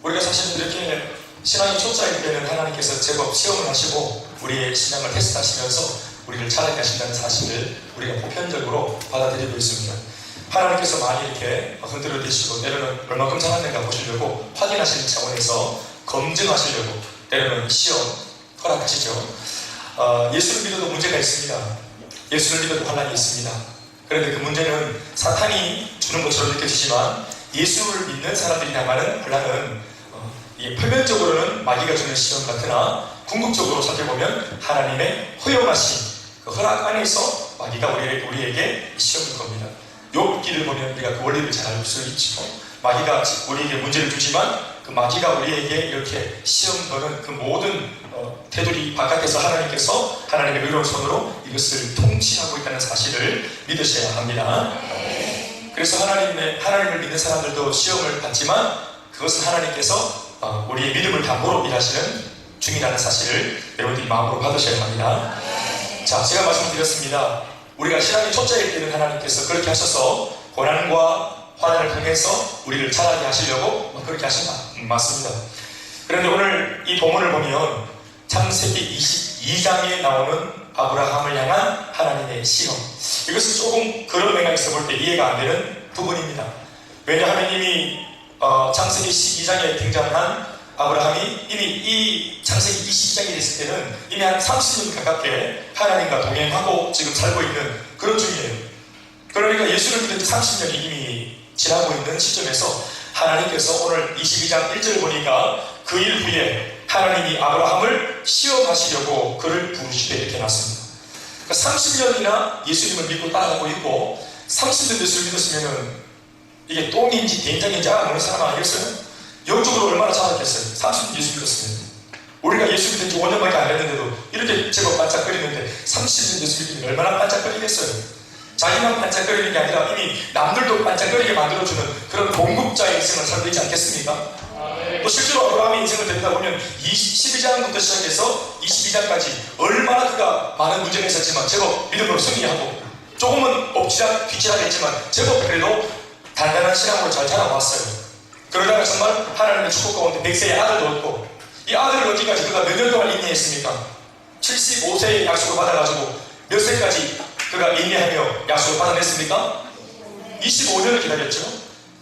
우리가 사실 이렇게 신앙이 초짜일 때는 하나님께서 제법 시험을 하시고 우리의 신앙을 테스트하시면서 우리를 자라게 하신다는 사실을 우리가 보편적으로 받아들이고 있습니다. 하나님께서 많이 이렇게 흔들어 대시고 때로는 얼마큼 잘하는가 보시려고 확인하시는 차원에서 검증하시려고 때로는 시험 허락하시죠. 예수를 믿어도 문제가 있습니다. 예수를 믿어도 환난이 있습니다. 그런데 그 문제는 사탄이 주는 것처럼 느껴지지만 예수를 믿는 사람들이 당하는 환난은 표면적으로는 마귀가 주는 시험 같으나 궁극적으로 살펴보면 하나님의 허용하신 그 허락 안에서 마귀가 우리에게 시험을 겁니다. 욥기를 보면 우리가 그 원리를 잘 알 수 있죠. 마귀가 우리에게 문제를 주지만 그 마귀가 우리에게 이렇게 시험 거는 그 모든 테두리 바깥에서 하나님께서 하나님의 의로운 손으로 이것을 통치하고 있다는 사실을 믿으셔야 합니다. 그래서 하나님을 믿는 사람들도 시험을 받지만 그것은 하나님께서 우리의 믿음을 담보로 일하시는 중이라는 사실을 여러분들이 마음으로 받으셔야 합니다. 자, 제가 말씀드렸습니다. 우리가 신앙의 초짜일 때는 하나님께서 그렇게 하셔서 고난과 환난을 통해서 우리를 자라게 하시려고 그렇게 하신다. 맞습니다. 그런데 오늘 이 본문을 보면 창세기 22장에 나오는 아브라함을 향한 하나님의 시험, 이것은 조금 그런 맥락에서 볼 때 이해가 안 되는 부분입니다. 왜냐하면 이미 창세기 12장에 등장한 아브라함이 이미 이 창세기 22장이 됐을 때는 이미 한 30년 가깝게 하나님과 동행하고 지금 살고 있는 그런 중이에요. 그러니까 예수를 믿은 지 30년이 이미 지나고 있는 시점에서 하나님께서 오늘 22장 1절 보니까 그 일 후에 하나님이 아브라함을 시험하시려고 그를 부르시되 이렇게 놨습니다. 그러니까 30년이나 예수님을 믿고 따라가고 있고 30년 예수를 믿었으면 이게 똥인지 된장인지 알아보는 사람 아니겠어요? 영적으로 얼마나 자랐겠어요? 30년 예수 믿었으면. 우리가 예수 믿은 지 5년밖에 안 됐는데도 이렇게 제법 반짝거리는데 30년 예수 믿으면 얼마나 반짝거리겠어요? 자기만 반짝거리는 게 아니라 이미 남들도 반짝거리게 만들어주는 그런 공급자의 인생을 살고 있지 않겠습니까? 또 실제로 아브라함의 인생을 듣다 보면 12장부터 시작해서 22장까지 얼마나 그가 많은 문제가 있었지만 제법 믿음으로 승리하고 조금은 엎치락 뒤치락 했지만 제법 그래도 단단한 신앙으로 잘 자라왔어요. 그러다가 정말 하나님의 축복 가운데 100세의 아들도 얻고, 이 아들을 얻기까지 그가 몇 년 동안 인내했습니까? 75세의 약속을 받아가지고 몇 세까지 그가 인내하며 약속을 받아냈습니까? 25년을 기다렸죠.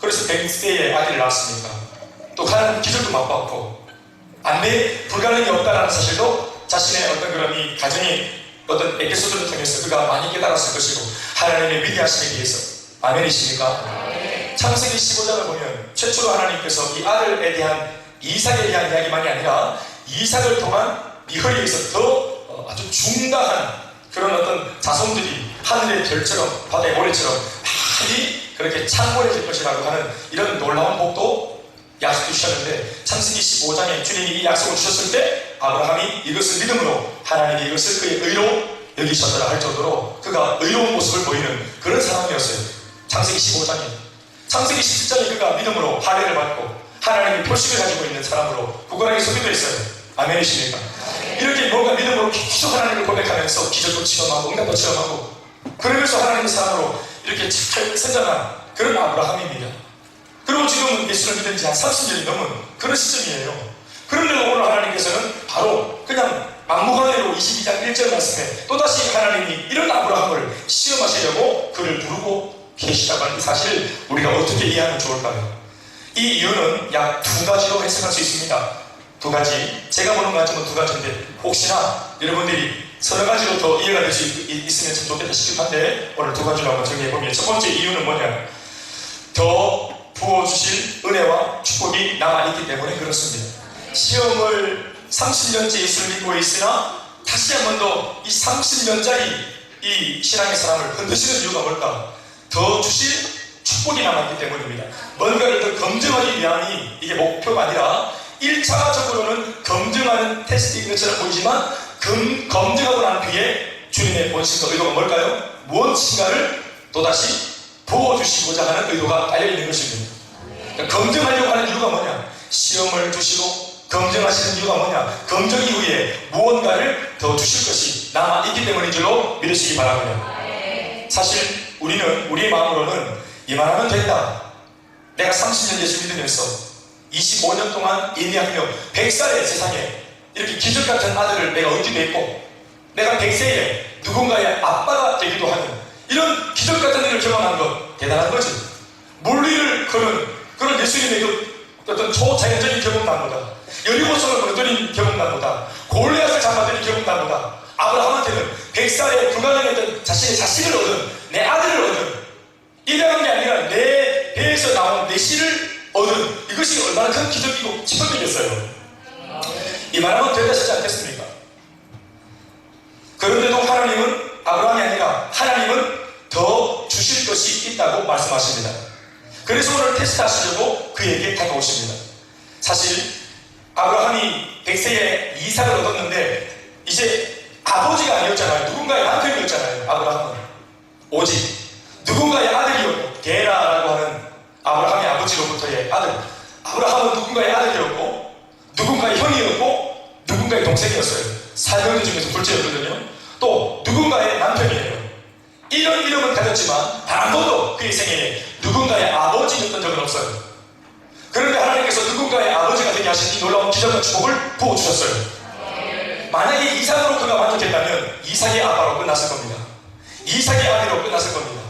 그래서 100세의 아들을 낳았습니까? 또 하나님 기적도 맛봤고, 불가능이 없다는 사실도 자신의 어떤 그런 이 가정의 어떤 에피소드를 통해서 그가 많이 깨달았을 것이고, 하나님의 위대하심에 대해서. 아멘이십니까? 창세기 15장을 보면 최초로 하나님께서 이 아들에 대한, 이삭에 대한 이야기만이 아니라 이삭을 통한 미허리에서 더 아주 중다한 그런 어떤 자손들이 하늘의 별처럼 바다의 모래처럼 많이 그렇게 창궐해질 것이라고 하는 이런 놀라운 복도 약속해 주셨는데, 창세기 15장에 주님이 이 약속을 주셨을 때 아브라함이 이것을 믿음으로 하나님이 이것을 그의 의로 여기셨더라 할 정도로 그가 의로운 모습을 보이는 그런 사람이었어요. 창세기 15장에. 창세기 17장에 그가 믿음으로 할례를 받고 하나님의 표식을 가지고 있는 사람으로 구걸하게 소개되어 있어요. 아멘이십니까? 이렇게 뭔가 믿음으로 계속 하나님을 고백하면서 기적도 체험하고 응답도 체험하고 그러면서 하나님의 사람으로 이렇게 잘 성장한 그런 아브라함입니다. 그리고 지금은 예수를 믿은 지 한 30년이 넘은 그런 시점이에요. 그런데도 오늘 하나님께서는 바로 그냥 막무가내로 22장 1절 말씀에 또다시 하나님이 이런 아브라함을 시험하시려고 그를 부르고 계시다고 하는 사실을 우리가 어떻게 이해하면 좋을까요? 이 이유는 약 두 가지로 해석할 수 있습니다. 두 가지. 제가 보는 관점은 두 가지인데 혹시나 여러분들이 서너 가지로 더 이해가 될 수 있으면 참 좋겠다 싶은데 오늘 두 가지로 한번 정리해보면 첫 번째 이유는 뭐냐? 더 부어주실 은혜와 축복이 남아있기 때문에 그렇습니다. 시험을 30년째 예수를 믿고 있으나 다시 한 번 더 이 30년짜리 이 신앙의 사람을 흔드시는 이유가 뭘까? 더 주실 축복이 남았기 때문입니다. 뭔가를 더 검증하기 위함이 이게 목표가 아니라 1차적으로는 검증하는 테스트인 것처럼 보이지만 검증하고 난 뒤에 주님의 본심과 의도가 뭘까요? 무엇인가를 또다시 부어주시고자 하는 의도가 깔려있는 것입니다. 그러니까 검증하려고 하는 이유가 뭐냐? 시험을 주시고 검증하시는 이유가 뭐냐? 검증 이후에 무언가를 더 주실 것이 남아있기 때문인 줄로 믿으시기 바랍니다. 사실 우리는 우리의 마음으로는 이만하면 된다. 내가 30년 예수 믿으면서 25년 동안 인내하며 100살의 세상에 이렇게 기적 같은 아들을 내가 얻기도 했고, 내가 100세에 누군가의 아빠가 되기도 하는 이런 기적 같은 일을 경험한 것 대단한 거지. 물리를 그런 예수님의 그 어떤 초자연적인 경험담보다, 여리고성을 무너뜨린 경험담보다, 골리앗을 잡아들인 경험담보다 아브라함한테는 100살에 불가능했던 자신의 자식을 얻은, 내 아들을 얻은, 이래한 게 아니라 내 배에서 나온 내 씨를 얻은, 이것이 얼마나 큰 기적이고 축복이겠어요. 이 말하면 된다 싶지 않겠습니까? 그런데도 하나님은, 아브라함이 아니라 하나님은 더 주실 것이 있다고 말씀하십니다. 그래서 오늘 테스트하시려고 그에게 다가오십니다. 사실 아브라함이 100세에 이삭을 얻었는데 이제 아버지가 아니었잖아요. 누군가의 남편이었잖아요. 아브라함은 오직 누군가의 아들이었고, 게라라고 하는 아브라함의 아버지로부터의 아들. 아브라함은 누군가의 아들이었고, 누군가의 형이었고, 누군가의 동생이었어요. 4형제 중에서 둘째였거든요. 또 누군가의 남편이에요. 이런 이름은 가졌지만 단 한 번도 그의 생애에 누군가의 아버지였던 적은 없어요. 그런데 하나님께서 누군가의 아버지가 되게 하신 이 놀라운 기적과 축복을 부어주셨어요. 만약에 이삭으로 그가 만족했다면 이삭의 아빠로 끝났을 겁니다. 이삭의 아들로 끝났을 겁니다.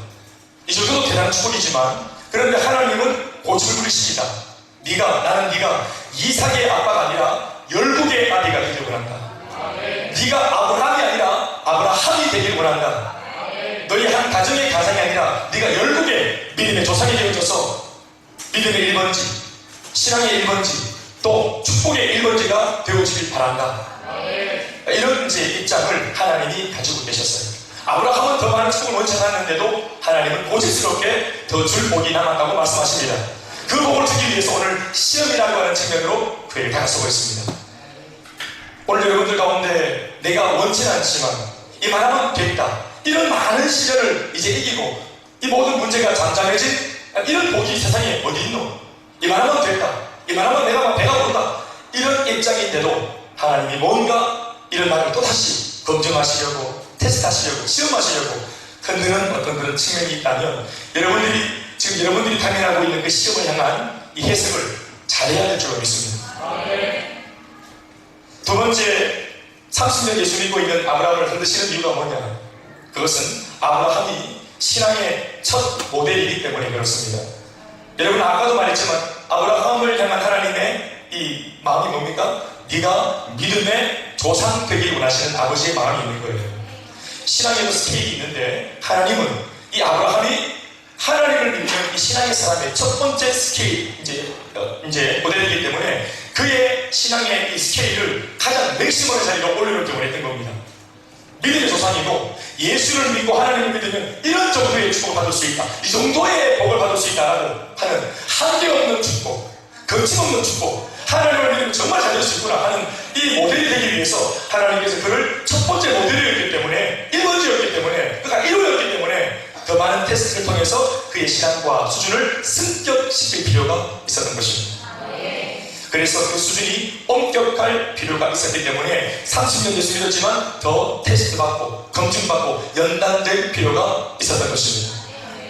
이 정도도 대단한 축복이지만, 그런데 하나님은 고집을 부리십니다. 나는 네가 이삭의 아빠가 아니라 열국의 아비가 되기를 원한다. 네가 아브라함이 아니라 아브라함이 되기를 원한다. 너희 한 가정의 가장이 아니라 네가 열국의 믿음의 조상이 되어져서 믿음의 1번지, 신앙의 1번지, 또 축복의 1번지가 되어지길 바란다. 이런 이제 입장을 하나님이 가지고 계셨어요. 아브라함은 더 많은 축복을 원치 않았는데도 하나님은 고집스럽게 더 줄 복이 남았다고 말씀하십니다. 그 복을 주기 위해서 오늘 시험이라고 하는 측면으로 그에게 다가서고 있습니다. 오늘 여러분들 가운데 내가 원치는 않지만 이 말하면 됐다, 이런 많은 시련을 이제 이기고 이 모든 문제가 잠잠해진 이런 복이 세상에 어디 있노? 이 말하면 됐다, 이 말하면 내가 배가 부른다, 이런 입장인데도 하나님이 뭔가 이런 말을 또다시 검증하시려고, 테스트하시려고, 시험하시려고 흔드는 어떤 그런 측면이 있다면, 지금 여러분들이 당면하고 있는 그 시험을 향한 이 해석을 잘해야 될 줄 믿습니다. 두 번째, 30년 예수 믿고 있는 아브라함을 흔드시는 이유가 뭐냐? 그것은 아브라함이 신앙의 첫 모델이기 때문에 그렇습니다. 여러분, 아까도 말했지만 아브라함을 향한 하나님의 이 마음이 뭡니까? 네가 믿음의 조상 되길 원하시는 아버지의 마음이 있는 거예요. 신앙에도 스케일이 있는데, 하나님은 이 아브라함이 하나님을 믿는 이 신앙의 사람의 첫 번째 스케일, 이제 모델이기 때문에 그의 신앙의 이 스케일을 가장 맥시멈의 자리로 올려놓기 원했던 겁니다. 믿음의 조상이고 예수를 믿고 하나님을 믿으면 이런 정도의 축복을 받을 수 있다, 이 정도의 복을 받을 수 있다라고 하는 한계없는 축복, 거침없는 축복, 하나님을 믿으면 정말 잘 될 수 있구나 하는 이 모델이 되기 위해서 하나님께서 그를 첫 번째 모델이었기 때문에, 1번지였기 때문에, 그가 1호였기 때문에 더 많은 테스트를 통해서 그의 신앙과 수준을 승격시킬 필요가 있었던 것입니다. 그래서 그 수준이 엄격할 필요가 있었기 때문에 30년 예수 믿었지만 더 테스트받고 검증받고 연단될 필요가 있었던 것입니다.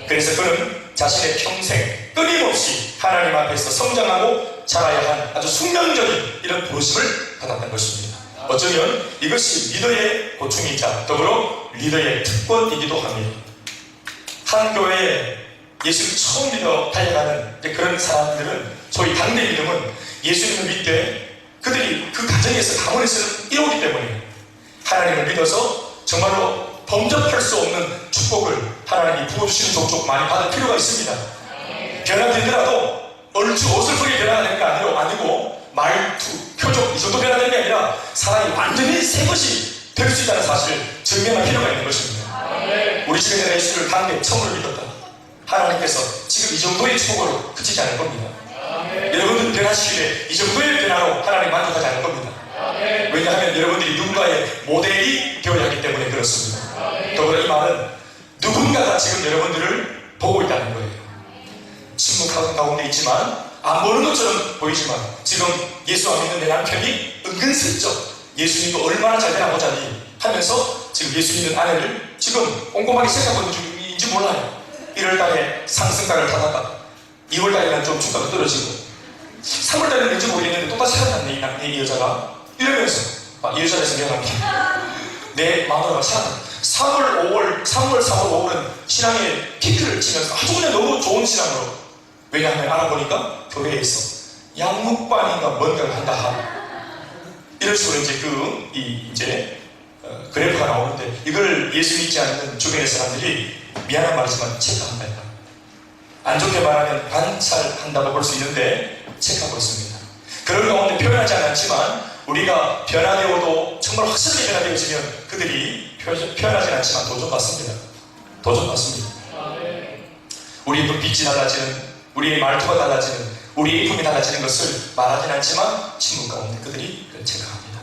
그래서 그는 자신의 평생 끊임없이 하나님 앞에서 성장하고 자라야 한 아주 숙명적인 이런 부르심을 받았던 것입니다. 어쩌면 이것이 리더의 고충이자 더불어 리더의 특권이기도 합니다. 한 교회에 예수를 처음 믿어 달려가는 그런 사람들은, 소위 당대 믿음은 예수님을 믿되 그들이 그 가정에서, 가문에서 이루기 때문에 하나님을 믿어서 정말로 범접할 수 없는 축복을 하나님이 부어주시는 족족 많이 받을 필요가 있습니다. 변화되더라도 얼추 옷을 크게 변화되는 게 아니고 말투, 표정 이 정도 변화되는 게 아니라 사람이 완전히 새 것이 될 수 있다는 사실을 증명할 필요가 있는 것입니다. 우리 집에 내가 예수를 당대 처음으로 믿었다. 하나님께서 지금 이 정도의 축복으로 그치지 않을 겁니다. 여러분들 변화시키되 이 정도의 변화로 하나님 만족하지 않을 겁니다. 왜냐하면 여러분들이 누군가의 모델이 되어야 하기 때문에 그렇습니다. 더불어 이 말은 누군가가 지금 여러분들을 보고 있다는 거예요. 침묵하는 가운데 있지만, 안 보는 것처럼 보이지만, 지금 예수 안 믿는 내 남편이 은근슬쩍 예수 믿고 얼마나 잘 되나 보자니 하면서 지금 예수 믿는 아내를 지금 꼼꼼하게 생각하고 있는 중인지 몰라요. 1월달에 상승가를 타다가 2월달에는 좀 주가가 떨어지고 3월달에 달이 왠지 모르겠는데 또다시 살아났네, 이 여자가. 이러면서, 이 여자에서 미안합니다. 내 마누라가 살아났네. 3월, 4월, 5월은 신앙의 피크를 치면서 아주 그냥 너무 좋은 신앙으로. 왜냐하면 알아보니까 교회에 있어. 양육반인가 뭔가를 한다 하고. 이런 식으로 이제 그래프가 나오는데 이걸 예수 믿지 않는 주변의 사람들이 미안한 말이지만 체크한다. 안 좋게 말하면 관찰한다고 볼 수 있는데 체크하고 있습니다. 그런 가운데 표현하지 않았지만 우리가 변화되어도 정말 확실하게 변화되어지면 그들이 표현하지 않지만 도전받습니다. 우리의 눈빛이 달라지는, 우리의 말투가 달라지는, 우리의 인품이 달라지는 것을 말하진 않지만 친구 가운데 그들이 체크합니다.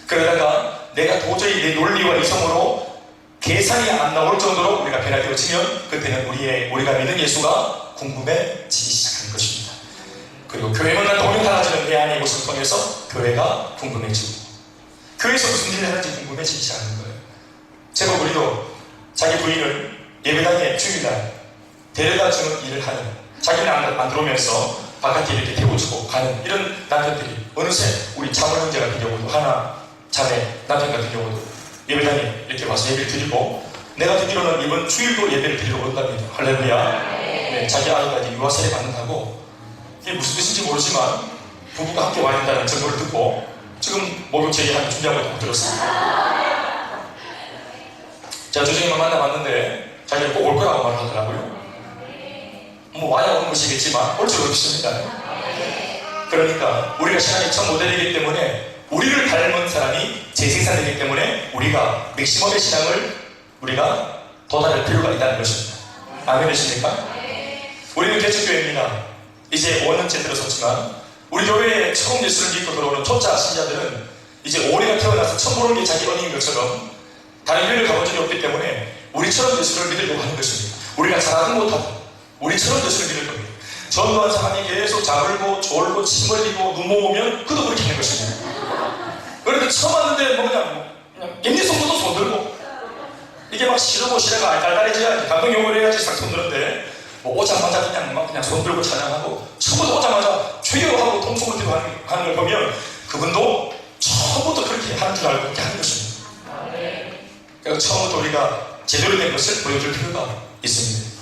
그러다가 내가 도저히 내 논리와 이성으로 계산이 안 나올 정도로 우리가 변화되어지면 그때는 우리가 믿는 예수가 궁금해지기 시작하는 것입니다. 그리고 교회 만난 동료 달라지는 내 안의 모습을 통해서 교회가 궁금해지고 교회에서 무슨 일을 하는지 궁금해지기 시작하는 거예요. 제가 우리도 자기 부인을 예배당에 주일날 데려다주는 일을 하는, 자기는 안 들어오면서 바깥에 이렇게 태워주고 가는 이런 남편들이 어느새 우리 자물 형제 같은 경우도 하나 자매 남편 같은 경우도 예배당에 이렇게 와서 예배를 드리고, 내가 듣기로는 이번 주일도 예배를 드리러 온답니다. 할렐루야. 네, 자기 아이가 이제 유아 세례 받는다고. 이게 무슨 뜻인지 모르지만 부부가 함께 와야 된다는 정보를 듣고 지금 목욕 제의하는 준비하고 있다고 들었습니다. 제가 조정이만 만나봤는데 자기가 꼭 올 거라고 말하더라고요. 뭐 와야 오는 것이겠지만 올 줄 없습니다. 그러니까 우리가 신앙의 첫 모델이기 때문에, 우리를 닮은 사람이 재생산되기 때문에 우리가 맥시멈의 신앙을 우리가 도달할 필요가 있다는 것입니다. 아멘 되십니까? 우리는 개척교회입니다. 이제 5년째 들어섰지만 우리 교회에 처음 예수를 믿고 들어오는 초짜 신자들은 이제 올해가 태어나서 처음 보는 게 자기 언니인 것처럼 다른 교회를 가본 적이 없기 때문에 우리처럼 예수를 믿으려고 하는 것입니다. 우리가 잘하든 못하든 우리처럼 예수를 믿을 겁니다. 전도한 사람이 계속 자물고 졸고 침 흘리고 눈 모으면 그도 그렇게 하는 것입니다. 그런데 처음 왔는데 그냥 갱리성도도 손들고 이게 막 싫고 시래가 달달해져야지, 감동용을 해야지 싹 손들었는데 뭐 오자마자 그냥 손들고 찬양하고, 처음부터 오자마자 최교하고 통성을 들고 하는 걸 보면 그분도 처음부터 그렇게 하는 줄 알고 그렇게 하는 것입니다. 그러니까 처음부터 우리가 제대로 된 것을 보여줄 필요가 있습니다.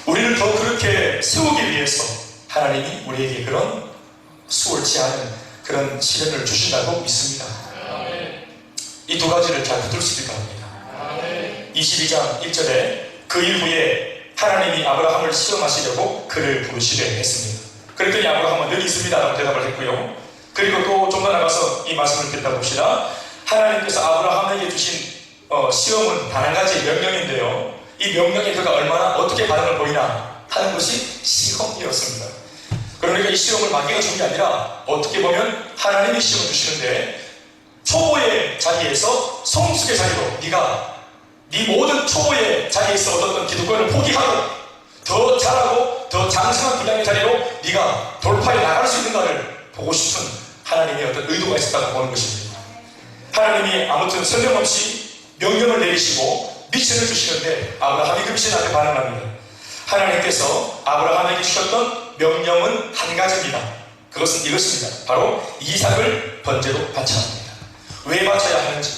우리를 더 그렇게 세우기 위해서 하나님이 우리에게 그런 수월치 않은 그런 시련을 주신다고 믿습니다. 이 두 가지를 잘 붙들 수 있을 겁니다. 22장 1절에 그 이후에 하나님이 아브라함을 시험하시려고 그를 부르시려 했습니다. 그랬더니 아브라함은 여기 있습니다 라고 대답을 했고요. 그리고 또 좀 더 나가서 이 말씀을 듣다 봅시다. 하나님께서 아브라함에게 주신 시험은 단 한 가지 명령인데요, 이 명령에 그가 얼마나 어떻게 반응을 보이나 하는 것이 시험이었습니다. 그러니까 이 시험을 마귀가 준 게 아니라 어떻게 보면 하나님이 시험을 주시는데, 초보의 자리에서 성숙의 자리로 네 모든 초보의 자리에서 얻었던 기득권을 포기하고 더 잘하고 더 장성한 분량의 자리로 네가 돌파해 나갈 수 있는가를 보고 싶은 하나님의 어떤 의도가 있었다고 보는 것입니다. 하나님이 아무튼 설명 없이 명령을 내리시고 미션을 주시는데 아브라함이 그 미션 앞에 반응합니다. 하나님께서 아브라함에게 주셨던 명령은 한 가지입니다. 그것은 이것입니다. 바로 이삭을 번제로 바쳐야 합니다. 왜 바쳐야 하는지,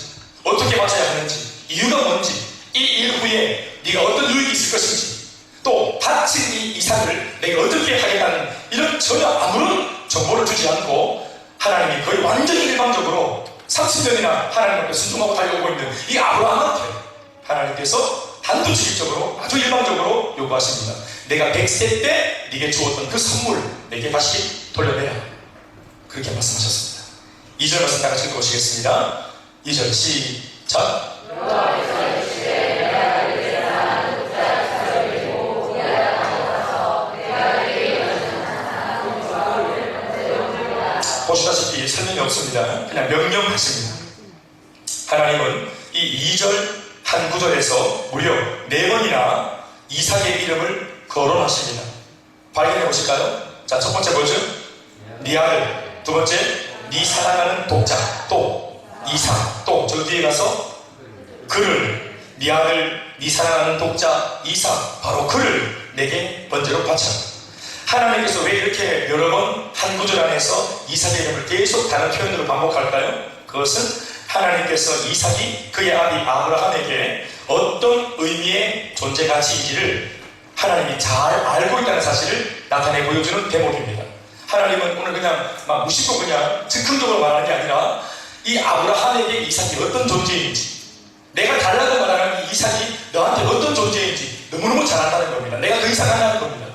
어떻게 바쳐야 하는지, 이유가 뭔지, 이 일 후에 네가 어떤 유익이 있을 것인지, 또 바친 이 이삭을 내가 어떻게 하겠다는 이런 전혀 아무런 정보를 주지 않고 하나님이 거의 완전히 일방적으로 30년이나 하나님 앞에 순종하고 달려오고 있는 이 아브라함한테 하나님께서 단도직입적으로 아주 일방적으로 요구하십니다. 내가 100세 때 네게 주었던 그 선물 내게 다시 돌려내라, 그렇게 말씀하셨습니다. 2절 말씀 다같이 읽어보시겠습니다. 2절 시작. 보시다시피 설명이 없습니다. 그냥 명령하십니다. 하나님은 이 2절 한 구절에서 무려 4번이나 이삭의 이름을 거론하십니다. 발견해 보실까요? 자, 첫 번째 뭐죠? 네 아들. 두 번째, 네 사랑하는 독자. 또 이삭. 또 저 뒤에 가서 그를, 네 아들, 네 사랑하는 독자 이삭, 바로 그를 내게 번제로 바쳐. 하나님께서 왜 이렇게 여러 번 한 구절 안에서 이삭의 이름을 계속 다른 표현으로 반복할까요? 그것은 하나님께서 이삭이 그의 아비 아브라함에게 어떤 의미의 존재 가치인지를 하나님이 잘 알고 있다는 사실을 나타내 보여주는 대목입니다. 하나님은 오늘 그냥 막 무심코 그냥 즉흥적으로 말하는 게 아니라 이 아브라함에게 이삭이 어떤 존재인지, 내가 달라고 말하는 이 이삭이 너한테 어떤 존재인지 너무너무 잘 안다는 겁니다. 내가 그 이삭 안다는 겁니다.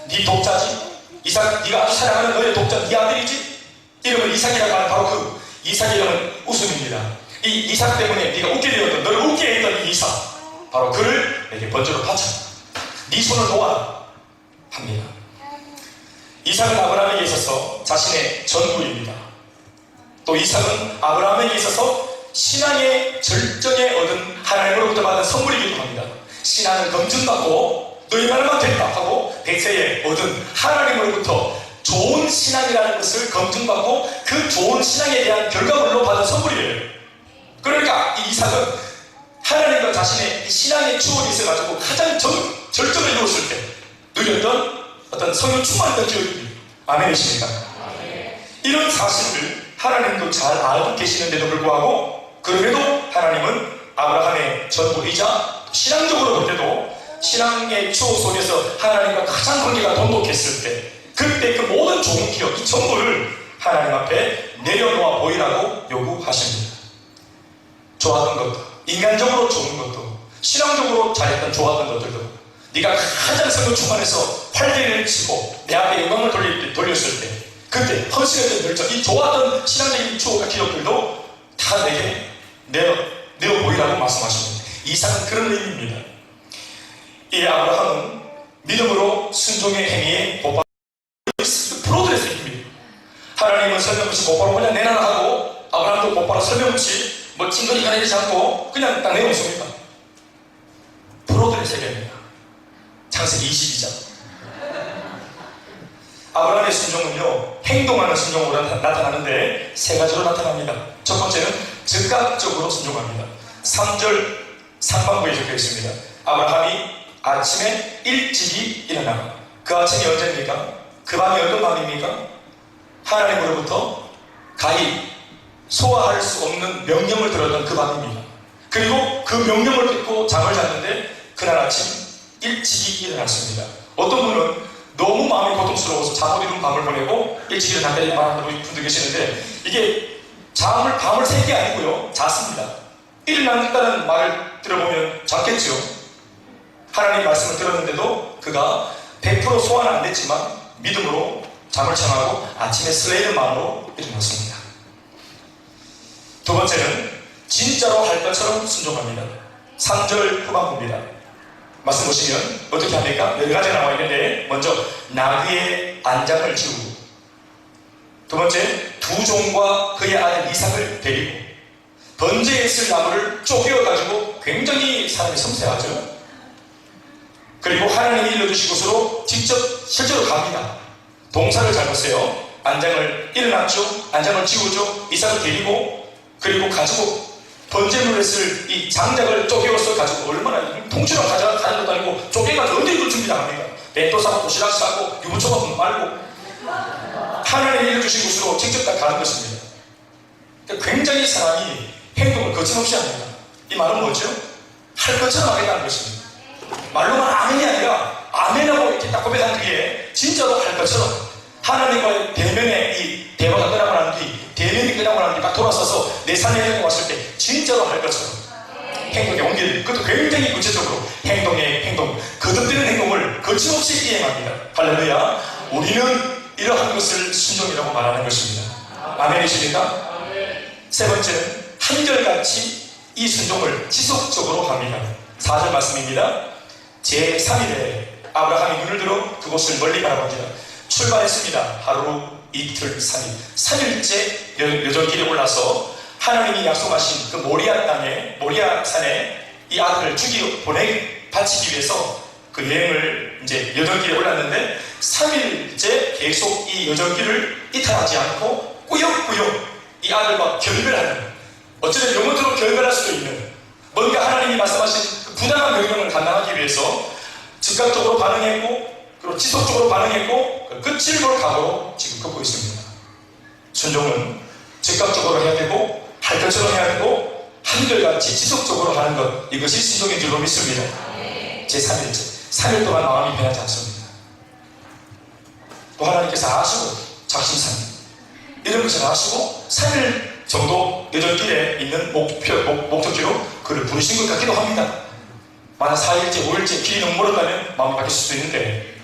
네 독자지? 이삭, 네가 아주 사랑하는 너의 독자, 네 아들이지? 이름을 이삭이라고 하는 바로 그 이삭의 이름은 웃음입니다. 이 이삭 때문에 네가 웃게 되었던, 너를 웃게 했던 이 이삭, 바로 그를 내게 번제로 바쳐. 네 손을 놓아라 합니다. 이삭은 아브라함에게 있어서 자신의 전부입니다. 또 이삭은 아브라함에게 있어서 신앙의 절정에 얻은 하나님으로부터 받은 선물이기도 합니다. 신앙을 검증받고 너희 말만 됐다 하고 백세에 얻은 하나님으로부터 좋은 신앙이라는 것을 검증받고 그 좋은 신앙에 대한 결과물로 받은 선물이에요. 그러니까 이 이삭은 하나님과 자신의 신앙의 추억이 있어가지고 가장 절정을 이루었을 때 누렸던 어떤 성령 충만했던 기억입니다. 아멘이십니까? 이런 사실을 하나님도 잘 알고 계시는데도 불구하고, 그럼에도 하나님은 아브라함의 전부이자 신앙적으로 볼 때도 신앙의 추억 속에서 하나님과 가장 관계가 돈독했을 때, 그때 그 모든 좋은 기억, 이 전부를 하나님 앞에 내려놓아 보이라고 요구하십니다. 좋았던 것도, 인간적으로 좋은 것도, 신앙적으로 잘했던 좋았던 것들도, 네가 가장 성령 충만해서 활개를 치고 내 앞에 영광을 돌렸을 때, 그때 헌신했던 열정, 이 좋았던 신앙적인 추억과 기록들도 다 내게 내어 보이라고 말씀하십니다. 이삭은 그런 의미입니다. 이 아브라함은 믿음으로 순종의 행위에 복받은 프로들의 새끼입니다. 하나님은 설명없이 복바로 그냥 내놔라 하고, 아브라함도 복바로 설명없이 뭐 찡그리 가리지 않고 그냥 딱 내놓습니다. 프로들의 세계입니다. 창세기 22장. 아브라함의 순종은요, 행동하는 순종으로 나타나는데 세 가지로 나타납니다. 첫 번째는 즉각적으로 순종합니다. 3절 상반부에 적혀 있습니다. 아브라함이 아침에 일찍이 일어나. 그 아침이 언제입니까? 그 밤이 어떤 밤입니까? 하나님으로부터 가히 소화할 수 없는 명령을 들었던 그 밤입니다. 그리고 그 명령을 듣고 잠을 잤는데 그날 아침 일찍이 일어났습니다. 어떤 분은 너무 마음이 고통스러워서 잠 못 이룬 밤을 보내고 일찍 일어났다는 말하는 분도 계시는데, 이게 밤을 샌 게 아니고요, 잤습니다. 일어났다는 말을 들어보면 잤겠죠. 하나님 말씀을 들었는데도 그가 100% 소화는 안 됐지만 믿음으로 잠을 청하고 아침에 설레이는 마음으로 일어났습니다. 두 번째는 진짜로 할 것처럼 순종합니다. 3절 후반부입니다. 말씀 보시면 어떻게 합니까? 여러 가지 나와 있는데, 먼저 나귀의 안장을 지우고, 두 번째 두 종과 그의 아들 이삭을 데리고 번제에 쓸 나무를 쪼개어가지고, 굉장히 사람이 섬세하죠. 그리고 하나님이 일러주신 곳으로 직접 실제로 갑니다. 동사를 잘 보세요. 안장을 일어났죠, 안장을 지우죠, 이삭을 데리고, 그리고 가지고 번제물에 쓸 이 장작을 쪼개어서 가지고, 얼마나 통째로 가져가는 것도 아니고 쪼개가지고 언제 이걸 준비합니까? 벤또 사고 도시락 싸고 유부초밥 말고 하나님이 일러주신 곳으로 직접 다 가는 것입니다. 그러니까 굉장히 사람이 행동을 거침없이 합니다. 이 말은 뭐죠? 할 것처럼 하겠다는 것입니다. 말로만 아멘이 아니라 아멘하고 이렇게 딱 고백한 뒤에 진짜로 할 것처럼 하나님과의 대면의 이 대화가 끝나고 난 뒤, 대면이 끝나고 난 뒤 딱 돌아서서 내 삶에 왔을 때 진짜로 할 것처럼 행동에 옮기는, 그것도 굉장히 구체적으로 행동, 거듭되는 행동을 거침없이 이행합니다. 할렐루야. 우리는 이러한 것을 순종이라고 말하는 것입니다. 아멘이십니까? 세 번째는 한결같이 이 순종을 지속적으로 합니다. 4절 말씀입니다. 제3일에 아브라함이 눈을 들어 그곳을 멀리 바라봅니다. 출발했습니다. 하루, 이틀, 3일. 3일째 여정길에 올라서 하나님이 약속하신 그 모리아 땅에, 모리아 산에 이 아들을 바치기 위해서 그 여행을 이제 여정길에 올랐는데, 3일째 계속 이 여정길을 이탈하지 않고 꾸역꾸역 이 아들과 결별하는, 어쩌면 영원토록 결별할 수도 있는, 뭔가 하나님이 말씀하신 그 부당한 명령을 감당하기 위해서 즉각적으로 반응했고 그리고 지속적으로 반응했고 그 끝을 볼 각오로 지금 걷고 있습니다. 순종은 즉각적으로 해야 되고 할 것처럼 해야 되고 한결같이 지속적으로 하는 것, 이것이 순종인 줄로 믿습니다. 제3일째 3일 동안 마음이 변하지 않습니다. 또 하나님께서 아시고 작심삼일 이런 것을 아시고 3일 정도 여정길에 있는 목적지로 그를 부르신 것 같기도 합니다. 만약 4일째, 5일째 길이 너무 멀었다면 마음이 바뀔 수도 있는데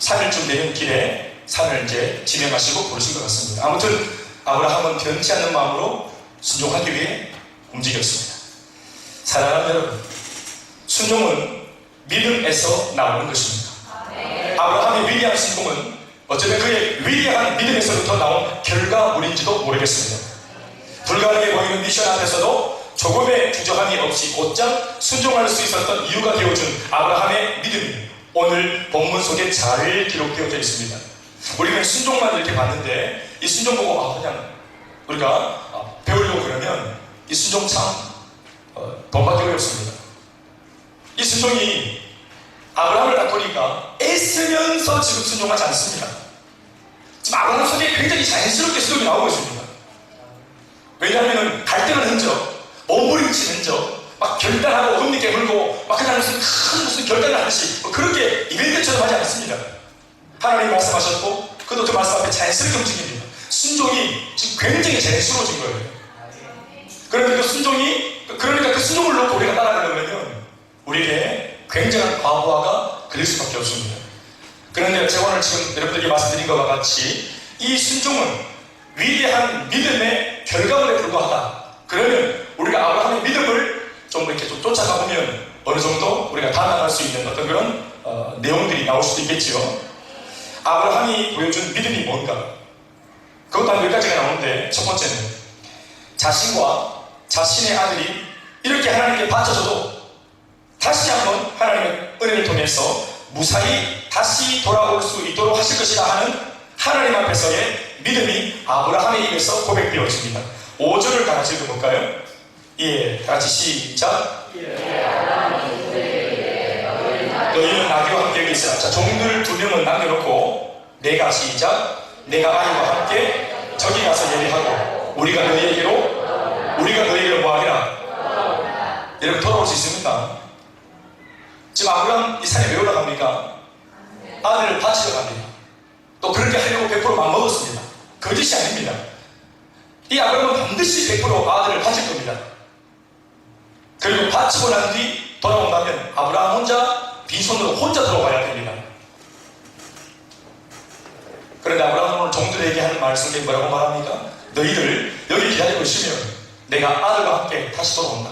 3일쯤 되는 길에 산을 이제 진행하시고 부르신 것 같습니다. 아무튼 아브라함은 변치 않는 마음으로 순종하기 위해 움직였습니다. 사랑하는 여러분, 순종은 믿음에서 나오는 것입니다. 아브라함의 위대한 순종은 어쩌면 그의 위대한 믿음에서부터 나온 결과물인지도 모르겠습니다. 불가능해 보이는 미션 앞에서도 조금의 주저함이 없이 곧장 순종할 수 있었던 이유가 되어준 아브라함의 믿음이 오늘 본문 속에 잘 기록되어져 있습니다. 우리는 순종만 이렇게 봤는데 이 순종 보고 그냥 우리가 배우려고 그러면 이 순종 참 본받기 어렵습니다. 이 순종이 아브라함을 딱 보니까 애쓰면서 지금 순종하지 않습니다. 지금 아브라함 속에 굉장히 자연스럽게 순종이 나오고 있습니다. 왜냐하면 갈등은 흔적, 몸부림치는 흔적, 막 결단하고 흠있게 물고 막 그냥 무슨 결단을 하듯이 그렇게 이벤트처럼 하지 않습니다. 하나님 말씀하셨고 그도 그 말씀 앞에 자연스럽게 움직입니다. 순종이 지금 굉장히 자연스러워진 거예요. 그런데 그 순종이, 그러니까 그 순종을 놓고 우리가 따라가려면 우리에게 굉장한 과부하가 걸릴 수밖에 없습니다. 그런데 제가 오늘 지금 여러분들에게 말씀드린 것과 같이 이 순종은 위대한 믿음의 결과물에 불과하다. 그러면 우리가 아브라함의 믿음을 좀 이렇게 좀 쫓아가보면 어느 정도 우리가 감당할 수 있는 어떤 그런 내용들이 나올 수도 있겠지요. 아브라함이 보여준 믿음이 뭔가? 그것도 한 몇 가지가 나오는데 첫 번째는 자신과 자신의 아들이 이렇게 하나님께 바쳐져도 다시 한번 하나님의 은혜를 통해서 무사히 다시 돌아올 수 있도록 하실 것이라 하는 하나님 앞에서의 믿음이 아브라함의 입에서 고백되어집니다. 5절을 다 같이 읽어볼까요? 예, 다 같이 시작. 너희는 나귀와 함께 여기 있으라. 자, 종들 2명은 남겨놓고 내가 시작. 내가 아이와 함께 저기 가서 예배하고 우리가 너희에게로 뭐하리라? 여러분 돌아올 수 있습니까? 지금 아브라함 이 산에 왜 올라갑니까? 아들을 바치러 갑니다. 또 그렇게 하려고 100% 맘먹었습니다. 거짓이 아닙니다. 이 아브라함은 반드시 100% 아들을 바칠 겁니다. 그리고 바치고 난 뒤 돌아온다면 아브라함 혼자 빈손으로 혼자 들어가야 됩니다. 그런데 아브라함은 오늘 종들에게 하는 말씀에 뭐라고 말합니까? 너희들 여기 기다리고 있으면 내가 아들과 함께 다시 돌아온다.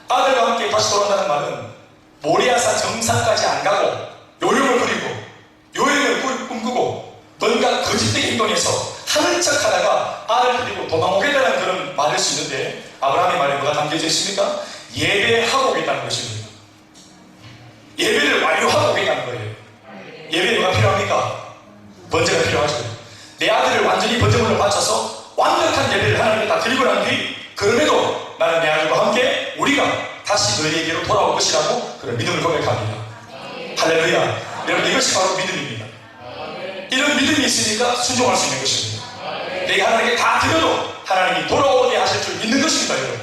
아들과 함께 다시 돌아온다는 말은 모리아산 정상까지 안 가고 요령을 부리고 요행을 꿈꾸고 뭔가 거짓되게 행동해서 하는 척 하다가 아들 데리고 도망오겠다는 그런 말일 수 있는데 아브라함의 말에 뭐가 담겨져 있습니까? 예배하고 오겠다는 것입니다. 예배를 완료하고 오겠다는 거예요. 예배에 뭐가 필요합니까? 번제가 필요하죠. 내 아들을 완전히 번제물로 바쳐서 완벽한 예배를 하나님께 다 드리고 난 뒤 그럼에도 나는 내 아들과 함께 우리가 다시 너희에게로 돌아올 것이라고 그런 믿음을 고백합니다. 할렐루야. 여러분 이것이 바로 믿음입니다. 이런 믿음이 있으니까 순종할 수 있는 것입니다. 내가 하나님께 다 드려도 하나님이 돌아오게 하실 줄 믿는 것입니다. 여러분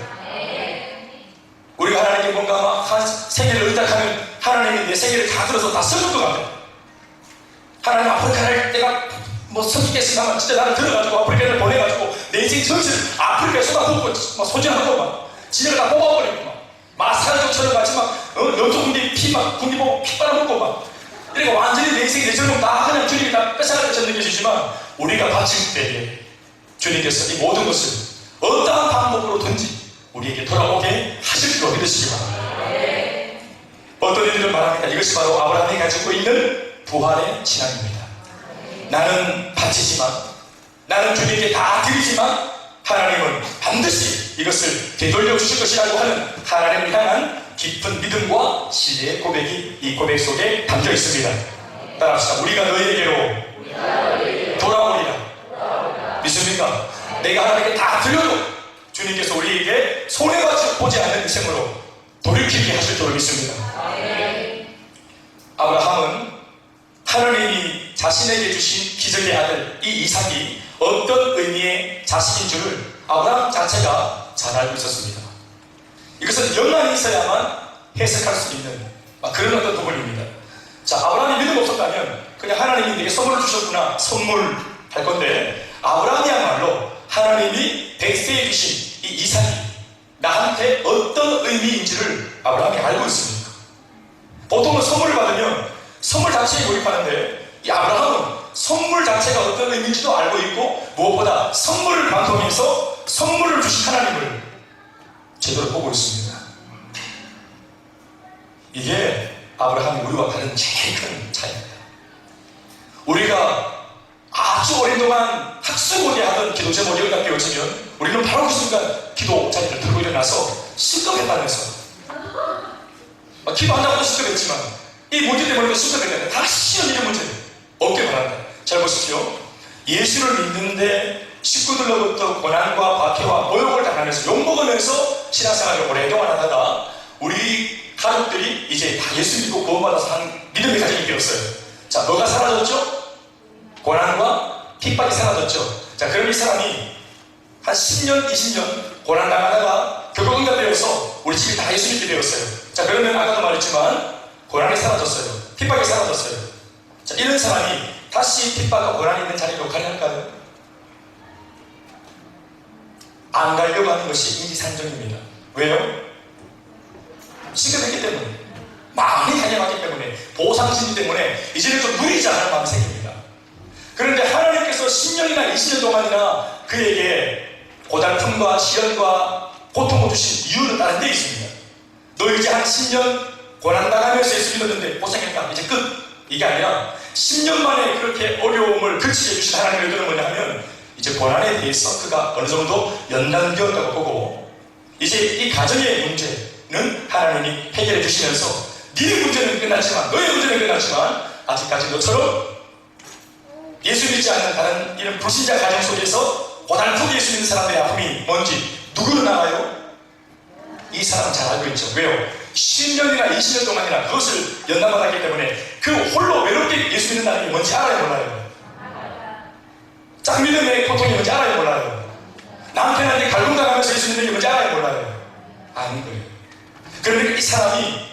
우리가 하나님께 뭔가 막 한 세계를 의탁하면 하나님이 내 세계를 다 들어서 다 써줄 것 같아요. 하나님 아프리카를 내가 뭐 섬기겠으면 진짜 나를 들어가지고 아프리카를 보내가지고 내 인생 전체를 아프리카에 쏟아붓고 막 소진하고 막 지네를 다 뽑아버리고 막 마사지처럼 같이 막 염소 군대 군대 보고 피 빨아먹고 막 이러니까 완전히 내 인생 내 젊음 다 그냥 주님이 다 뺏어갈 것처럼 느껴지지만 우리가 바칠 때에 주님께서 이 모든 것을 어떠한 방법으로든지 우리에게 돌아오게 하실 줄로 믿으시기 바랍니다. 어떤 이들은 말합니다. 이것이 바로 아브라함이 가지고 있는 부활의 신앙입니다. 나는 바치지만 나는 주님께 다 드리지만 하나님은 반드시 이것을 되돌려 주실 것이라고 하는 하나님을 향한 깊은 믿음과 신뢰의 고백이 이 고백 속에 담겨 있습니다. 따라합시다. 우리가 너희에게로 돌아오리라. 믿습니까? 내가 하나님께 다 드려도 주님께서 우리에게 손해가 보지 않는 인생으로 돌이키게 하실 줄로 믿습니다. 아브라함은 하나님이 자신에게 주신 기적의 아들 이 이삭이 어떤 의미의 자식인 줄을 아브라함 자체가 잘 알고 있었습니다. 이것은 연관이 있어야만 해석할 수 있는 그런 어떤 부분입니다. 자, 아브라함이 믿음 없었다면 그냥 하나님이 내게 선물을 주셨구나, 선물 할 건데, 아브라함이야말로 하나님이 백세에 주신 이 이삭이 나한테 어떤 의미인지를 아브라함이 알고 있습니다. 보통은 선물을 받으면 선물 자체에 몰입하는데, 이 아브라함은 선물 자체가 어떤 의미인지도 알고 있고, 무엇보다 선물을 방송해서 선물을 주신 하나님을 제대로 보고 있습니다. 이게 아브라함이 우리와 다른 제일 큰 차이입니다. 우리가 아주 오랜 동안 학수고대 하던 기도 제목이 여기다 깨어지면 우리는 바로 그 순간 기도 자리를 들고 일어나서 시급했다면서 기도한다고도 시급했지만 이 문제 때문에 시급했는데 다시 이런 문제 없게 바란다. 잘 보십시오. 예수를 믿는데 식구들로부터 고난과 박해와 모욕을 당하면서 욕먹으면서 신앙생활을 오랫동안 하다가 우리 가족들이 이제 다 예수 믿고 구원받아서 한 믿음의 가정이 되었어요. 자, 뭐가 사라졌죠? 고난과 핍박이 사라졌죠. 자, 그럼 이 사람이 한 10년, 20년 고난당하다가 결국 응답되어서 우리 집이 다 예수 믿게 되었어요. 자, 그러면 아까도 말했지만 고난이 사라졌어요. 핍박이 사라졌어요. 자, 이런 사람이 다시 핍박과 고난이 있는 자리로 가능할까요? 안 가려고 하는 것이 인지상정입니다. 왜요? 시급했기 때문에, 많이 다녀왔기 때문에, 보상심리 때문에 이제는 좀 누리자 하는 마음이 생깁니다. 그런데 하나님께서 10년이나 20년 동안이나 그에게 고달픔과 시련과 고통을 주신 이유는 다른 데 있습니다. 너 이제 한 10년 고난당하면서 예수 믿었는데 고생했다, 이제 끝. 이게 아니라 10년 만에 그렇게 어려움을 그치게 주신 하나님의 의도는 뭐냐 하면 이제 고난에 대해서 그가 어느 정도 연단되었다고 보고 이제 이 가정의 문제는 하나님이 해결해 주시면서 네 문제는 끝났지만, 너의 문제는 끝났지만 아직까지 너처럼 예수 믿지 않는 다른 이런 불신자 가정 속에서 고달프게 예수 믿는 사람들의 아픔이 뭔지 누구는 알아요? 이 사람은 잘 알고 있죠. 왜요? 10년이나 20년 동안이나 그것을 연단받았기 때문에 그 홀로 외롭게 예수 믿는다는 게 뭔지 알아요, 몰라요? 짝믿음의 고통이 뭔지 알아요, 몰라요? 남편한테 갈굼당하면서 예수 믿는 게 뭔지 알아요, 몰라요? 아는 거예요. 그런데 이 사람이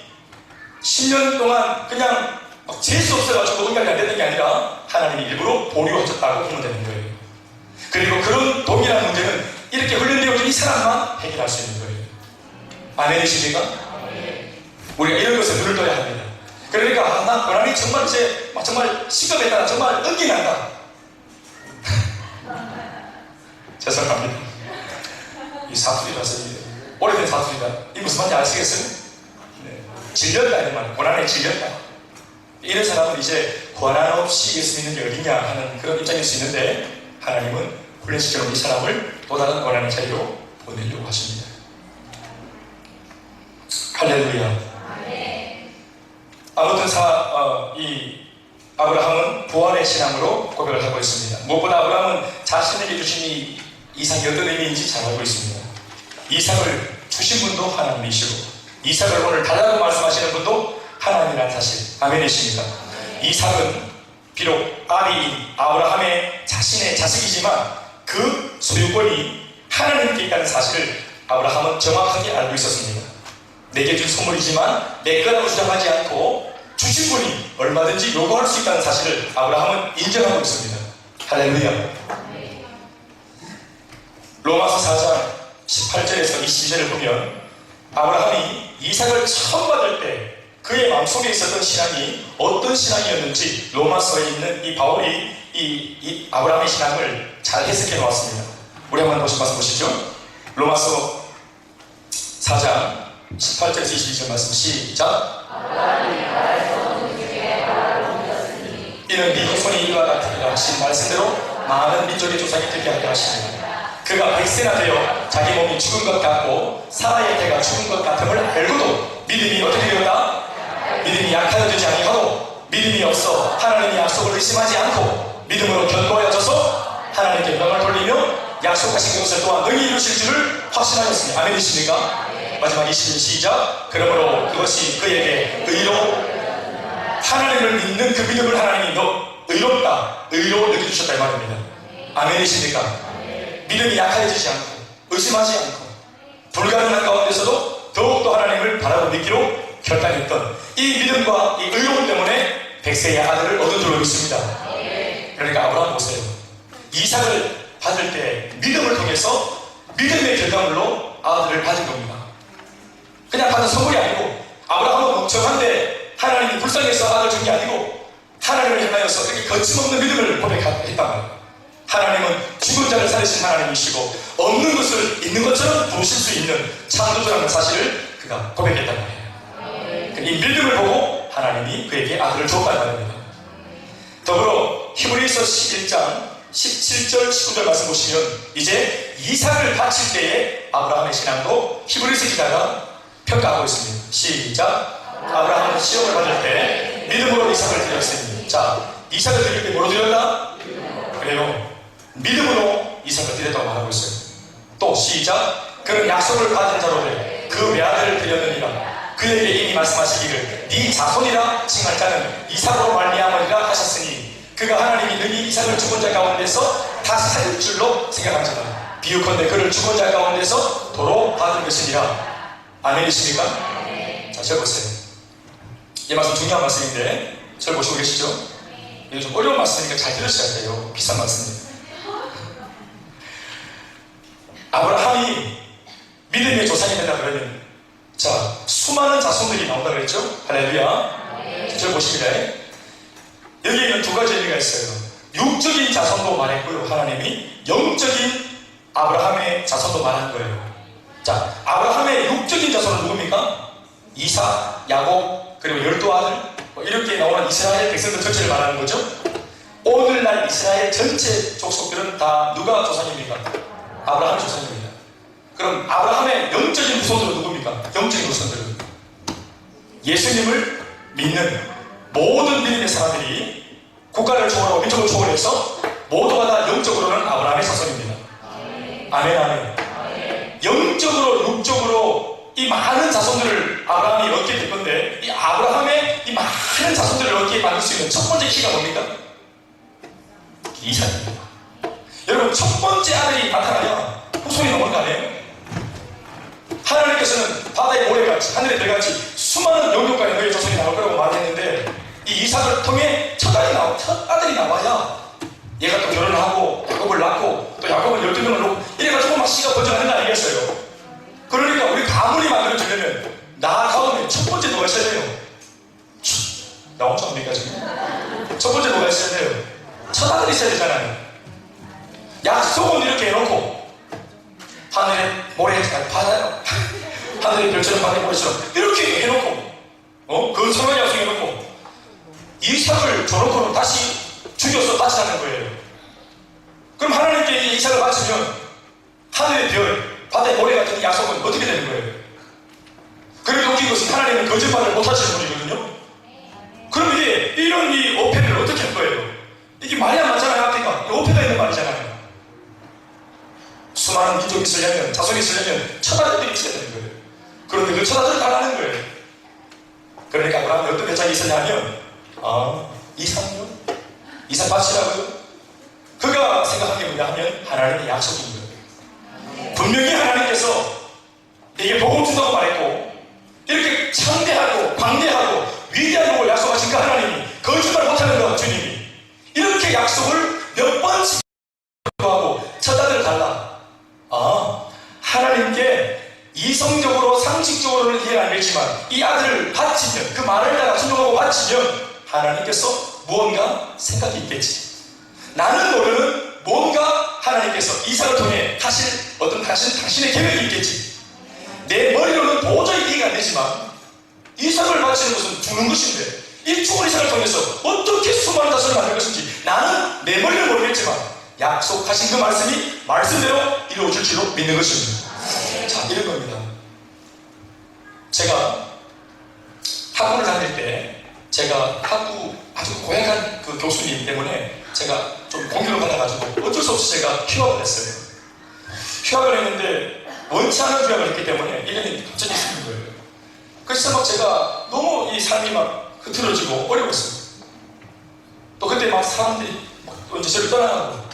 10년 동안 그냥 재수 없어가지고 응답이 안 되는 게 아니라 하나님이 일부러 보류하셨다고 보면 되는 거예요. 그리고 그런 동일한 문제는 이렇게 훈련되어진 이 사람만 해결할 수 있는 거예요. 아멘이십니까? 우리가 이런 것에 눈을 떠야 합니다. 그러니까 난 고난이 정말 이제 정말 시급했다, 정말 은기난다. 죄송합니다. 이 사투리라서 오래된 사투리다. 이 무슨 말인지 아시겠어요? 네. 질렸다 이런 말. 고난에 질렸다. 이런 사람은 이제 고난 없이 예수 믿는 게 어디냐 하는 그런 입장일 수 있는데, 하나님은 훈련시켜놓은 이 사람을 또 다른 고난의 자리로 보내려고 하십니다. 할렐루야. 아무튼 이 아브라함은 부활의 신앙으로 고백을 하고 있습니다. 무엇보다 아브라함은 자신에게 주신 이 이삭이 어떤 의미인지 잘 알고 있습니다. 이삭을 주신 분도 하나님이시고 이삭을 오늘 달라고 말씀하시는 분도 하나님이라는 사실, 아멘이십니까? 이삭은 비록 아비인 아브라함의 자신의 자식이지만 그 소유권이 하나님께 있다는 사실을 아브라함은 정확하게 알고 있었습니다. 내게 준 선물이지만 내 거라고 주장하지 않고 주신 분이 얼마든지 요구할 수 있다는 사실을 아브라함은 인정하고 있습니다. 할렐루야. 로마서 4장 18절에서 22절을 보면 아브라함이 이삭을 처음 받을 때 그의 마음속에 있었던 신앙이 어떤 신앙이었는지 로마서에 있는 이 바울이 이 아브라함의 신앙을 잘 해석해 놓았습니다. 우리 한번 다시 말씀 보시죠. 로마서 4장 18절에서 22절 말씀 시작. 이는 네 후손이 이와 같으리라 하신 말씀대로 많은 민족의 조상이 되게 하게 하십니다. 그가 100세나 되어 자기 몸이 죽은 것 같고 사라의 태가 죽은 것 같음을 알고도 믿음이 어떻게 되었다? 믿음이 약하여지지 아니하고 믿음이 없어 하나님의 약속을 의심하지 않고 믿음으로 견고해져서 하나님께 영광을 돌리며 약속하신 것을 또한 능히 이루실 줄을 확신하였습니다. 아멘이십니까? 마지막 20절 시작. 그러므로 그것이 그에게 의로 하나님을 믿는 그 믿음을 하나님이 너 의롭다, 의로워 느껴주셨다 이 말입니다. 아멘이십니까? 믿음이 약해지지 않고 의심하지 않고 불가능한 가운데서도 더욱더 하나님을 바라고 믿기로 결단했던 이 믿음과 이 의로움 때문에 백세의 아들을 얻은 줄로 믿습니다. 그러니까 아브라함 보세요. 이삭을 받을 때 믿음을 통해서 믿음의 결과물로 아들을 받은 겁니다. 그냥 받은 선물이 아니고 아브라함은 멍청한데 하나님이 불쌍해서 아들 준 게 아니고 하나님을 향하여서 이렇게 거침없는 믿음을 고백했단 말이에요. 하나님은 죽은 자를 살리신 하나님이시고 없는 것을 있는 것처럼 부르실 수 있는 창조주라는 사실을 그가 고백했단 말이에요. 이 믿음을 보고 하나님이 그에게 아들을 줬단 말입니다. 더불어 히브리서 11장 17절 19절 말씀 보시면 이제 이삭을 바칠 때에 아브라함의 신앙도 히브리서 기자가 평가하고 있습니다. 시작. 아브라함은 시험을 받을 때 믿음으로 이삭을 드렸으니. 자, 이삭을 드릴 때 뭐로 드렸다? 그래요. 믿음으로 이삭을 드렸다고 말하고 있어요. 또 시작. 그는 약속을 받은 자로 그 외아들을 드렸느니라. 그에게 이미 말씀하시기를 네 자손이라 칭할 자는 이삭으로 말미암으리라 하셨으니 그가 하나님이 능히 이삭을 죽은 자 가운데서 다시 살릴 줄로 생각하지만 비유컨대 그를 죽은 자 가운데서 도로 받은 것이니라. 아멘이십니까? 자, 저 보세요. 이 말씀 중요한 말씀인데 저 보시고 계시죠? 이거 좀 어려운 말씀이니까 잘 들으셔야 돼요. 비싼 말씀입니다. 아브라함이 믿음의 조상이 된다 그러면 자, 수많은 자손들이 나온다 그랬죠? 할렐루야. 저 보십니다. 여기에는 두 가지 의미가 있어요. 육적인 자손도 말했고요. 하나님이 영적인 아브라함의 자손도 말한 거예요. 자, 아브라함의 육적인 자손은 누굽니까? 이삭, 야곱, 그리고 12아들 이렇게 나오는 이스라엘 백성들 전체를 말하는 거죠. 오늘날 이스라엘 전체 족속들은 다 누가 조상입니까? 아브라함의 조상입니다. 그럼 아브라함의 영적인 후손들은 누굽니까? 영적인 후손들은 예수님을 믿는 모든 믿음의 사람들이 국가를 초월하고 민족을 초월해서 모두가 다 영적으로는 아브라함의 자손입니다. 아멘, 아멘. 영적으로, 육적으로 이 많은 자손들을 아브라함이 얻게 될 건데 이 아브라함의 이 많은 자손들을 얻게 만들 수 있는 첫 번째 키가 뭡니까? 이삭입니다. 여러분, 첫 번째 아들이 나타나야 후손이 나오는 거 아니에요? 하나님께서는 바다의 모래같이 하늘의 별같이 수많은 영육간에 너희 자손이 나올 거라고 말했는데 이 이삭을 통해 첫 아들이 나와야 얘가 또 결혼을 하고 야곱을 낳고 또 야곱은 12명을 놓고 이래가지고 막 씨가 번져가는 거 아니겠어요? 그러니까 우리 가문이 만들어지려면 나아가면 첫 번째 누가 있어야 돼요? 나 혼자 합니까 지금? 첫 번째 누가 있어야 돼요? 첫 아들이 있어야 되잖아요. 약속은 이렇게 해놓고 하늘의 모래, 하늘의 별처럼 바다의 모래처럼 이렇게 해놓고 그 성을 약속해놓고 이삭을 줘놓고는 다시 죽여서 바치라는 거예요. 그럼 하나님께 이삭을 바치면 하늘의 별, 바다의 모래 같은 약속은 어떻게 되는 거예요? 그렇게 웃긴 것은 하나님은 거짓말을 못하시는 분이거든요. 그럼 이게 이런 이 어폐를 어떻게 할 거예요? 이게 말이 안 맞잖아요. 앞에가 어폐가 있는 말이잖아요. 수많은 민족이 있으려면, 자손이 있으려면 첫 아들들이 있어야 되는 거예요. 그런데 그 첫 아들을 달라는 거예요. 그러니까 아브라함이 어떤 배짱이 있었냐면 이삭이요? 이삭 바치라고요? 그가 생각한 게 뭐냐 하면 하나님의 약속인 거예요. 분명히 하나님께서 내게 복음 준다고 말했고 이렇게 창대하고 광대하고 위대한 복을 약속하신 그 하나님이 거짓말 못하는 거 주님이 이렇게 약속을 몇 번씩 하고 첫 아들을 달라. 하나님께 이성적으로 상식적으로는 이해는 안 되지만 이 아들을 바치면 그 말을 다 순종하고 바치면 하나님께서 무언가 생각이 있겠지. 나는 모르는 뭔가 하나님께서 이삭을 통해 하실 어떤 당신의 계획이 있겠지. 내 머리로는 도저히 이해가 안 되지만 이삭을 바치는 것은 죽는 것인데 이 죽은 이삭을 통해서 어떻게 수많은 자손을 만들 것인지 나는 내 머리를 모르겠지만 약속하신 그 말씀이 말씀대로 이루어질 줄로 믿는 것입니다. 자, 이런 겁니다. 제가 학부를 다닐 때 제가 학부 아주 고약한 그 교수님 때문에 제가 좀 공격을 받아가지고 어쩔 수 없이 제가 휴학을 했어요. 휴학을 했는데 원치 않은 휴학을 했기 때문에 1년이 갑자기 있는 거예요. 그래서 막 제가 너무 이 삶이 막 흐트러지고 어려웠어요. 또 그때 막 사람들이 또 이제 저를 떠나가고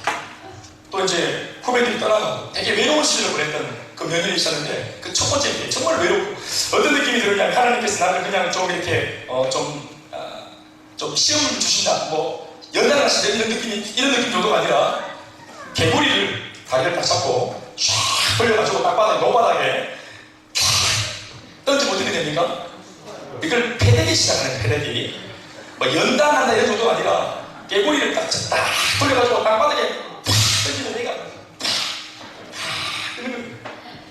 또 이제 후배들이 떠나가고 되게 외로운 시절을 보냈던 그 명년이 있었는데 그 첫 번째 때 정말 외롭고 어떤 느낌이 들었냐면 하나님께서 나를 그냥 좀 이렇게 좀 시험을 주신다 뭐 연단을 하신다 이런 느낌 정도가 아니라 개구리를 다리를 딱 잡고 쫙 벌려가지고 땅바닥에 노바닥에 던지면 어떻게 됩니까? 이걸 패대기 시작하는 패대기 뭐 연단한다 이런 정도가 아니라 개구리를 딱 돌려가지고 땅바닥에 팍 던지는 애가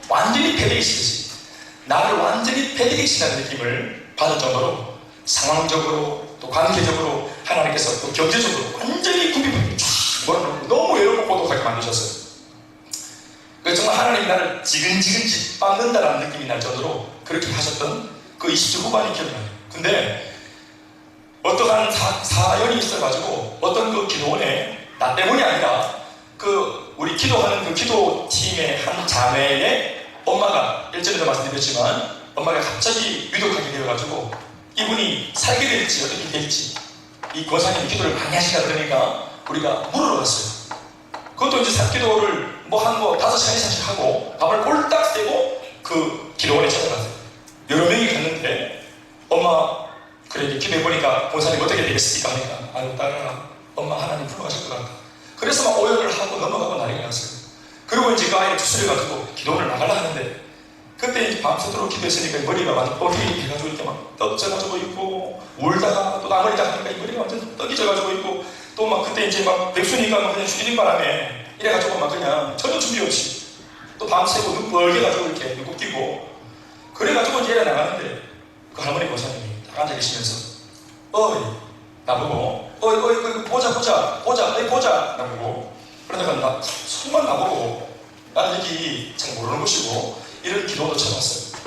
완전히 패대기 시듯이 나를 완전히 패대기 시다는 느낌을 받을 정도로 상황적으로 또 관계적으로 하나님께서 또 경제적으로 완전히 굽이고 쫙 너무 외롭고 고독하게 만드셨어요. 그래서 정말 하나님이 나를 지근지근 짓밟는다라는 느낌이 날 정도로 그렇게 하셨던 그 20대 후반이 기억나요. 근데 어떠한 사연이 있어가지고 어떤 그 기도원에 나 때문이 아니라 그 우리 기도하는 그 기도팀의 한 자매의 엄마가 일전에도 말씀드렸지만 엄마가 갑자기 위독하게 되어가지고 이분이 살게 될지 어떻게 될지 이 권사님이 기도를 많이 하시다 그러니까 우리가 물으러 갔어요. 그것도 이제 기도를 뭐 한 5시간 이상씩 하고 밥을 꼴딱 떼고 그 기도원에 찾아갔어요. 여러 명이 갔는데 엄마 그래 이제 기도해보니까 권사님 어떻게 되겠습니까? 하니까 아유 딸아 엄마 하나님 풀어가실 것 같다. 그래서 막 오열을 하고 넘어가고 난리가 났어요. 그리고 이제 그 아이를 추스려가지고 기도원을 나가려 하는데 그때 이제 밤새도록 기도했으니까 머리가 완전 떡이 해가지고 이렇게 막 떡져가지고 있고 울다가 또 나머리다 하니까 이 머리가 완전 떡이 져가지고 있고 또 막 그때 이제 막 백수니까 막 그냥 죽이는 바람에 이래가지고 막 그냥 전혀 준비 없이 또 밤새고 눈 벌게 가지고 이렇게 눈곱 끼고 그래가지고 이제 나가는데 그 할머니 권사님이 딱 앉아 계시면서 어이 나보고 어이 보자 나보고 그러다가 나 손만 나보고 나는 여기 잘 모르는 곳이고 이런 기도도 쳐봤어요.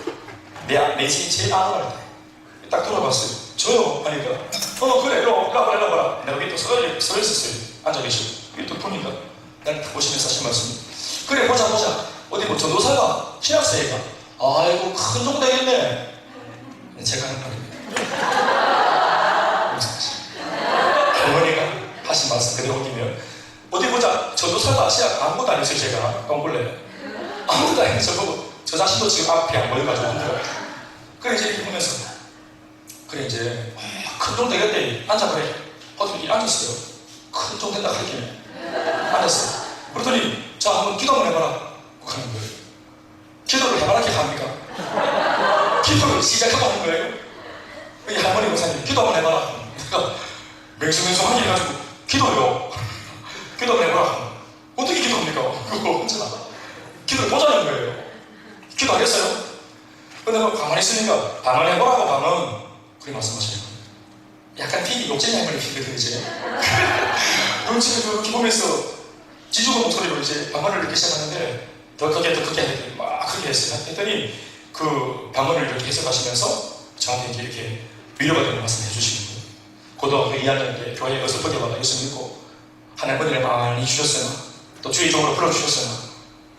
내 인생이 제일 아무할 때 딱 돌아봤어요. 저요? 하니까 그래 이리 와봐라 내가 여기 또 서 있었어요. 앉아 계시고 여기 또 보니까 날 보시면서 하신 말씀 그래 보자 어디 뭐 전도사가 신학생이가 아이고 큰 종 되겠네. 제가 하는 말입니다. 할머니가 하신 말씀 그대로 옮기면 어디 보자 전도사가 신학 아무것도 안 했어요. 제가 깜골래 아무것도 안 했어요. 보고 저 자신도 지금 앞에 안 보여가지고 힘들어요. 그래 이제 이렇게 보면서 그래 이제 큰 종 되겠대. 앉아 그래. 어떻게 앉았어요. 큰 종 된다 할게 앉았어요. 그러더니 자 한번 기도 한번 해봐라 하는 거예요. 기도를 해봐라 이렇게 합니까? 기도를 시작하고 하는 거예요. 이 할머니 목사님 기도 한번 해봐라. 내가 맹숭맹숭하게 해가지고 기도요. 기도 한번 해봐라. 어떻게 기도합니까? 그거 혼자 기도를 보자는 거예요. 기도하겠어요? 근데 뭐 가만히 있으니까 방을 해보라고 방은 그렇게 말씀하셔요. 약간 TV 욕쟁이 할머니 피거든요 이제. 눈치를 그렇게 보면서 지주고 목소리로 이제 방언을 듣기 시작하는데 더 크게 했더니 막 크게 했어요. 했더니 그 방언을 이렇게 해석하시면서 저한테 이렇게 위로가 되는 말씀을 해주시는 거예요. 고등학교 2학년 때 교회에 어설프게 와가 예수 믿고 하나님 은혜를 많이 주셨으나 또 주의 종으로 불러주셨으나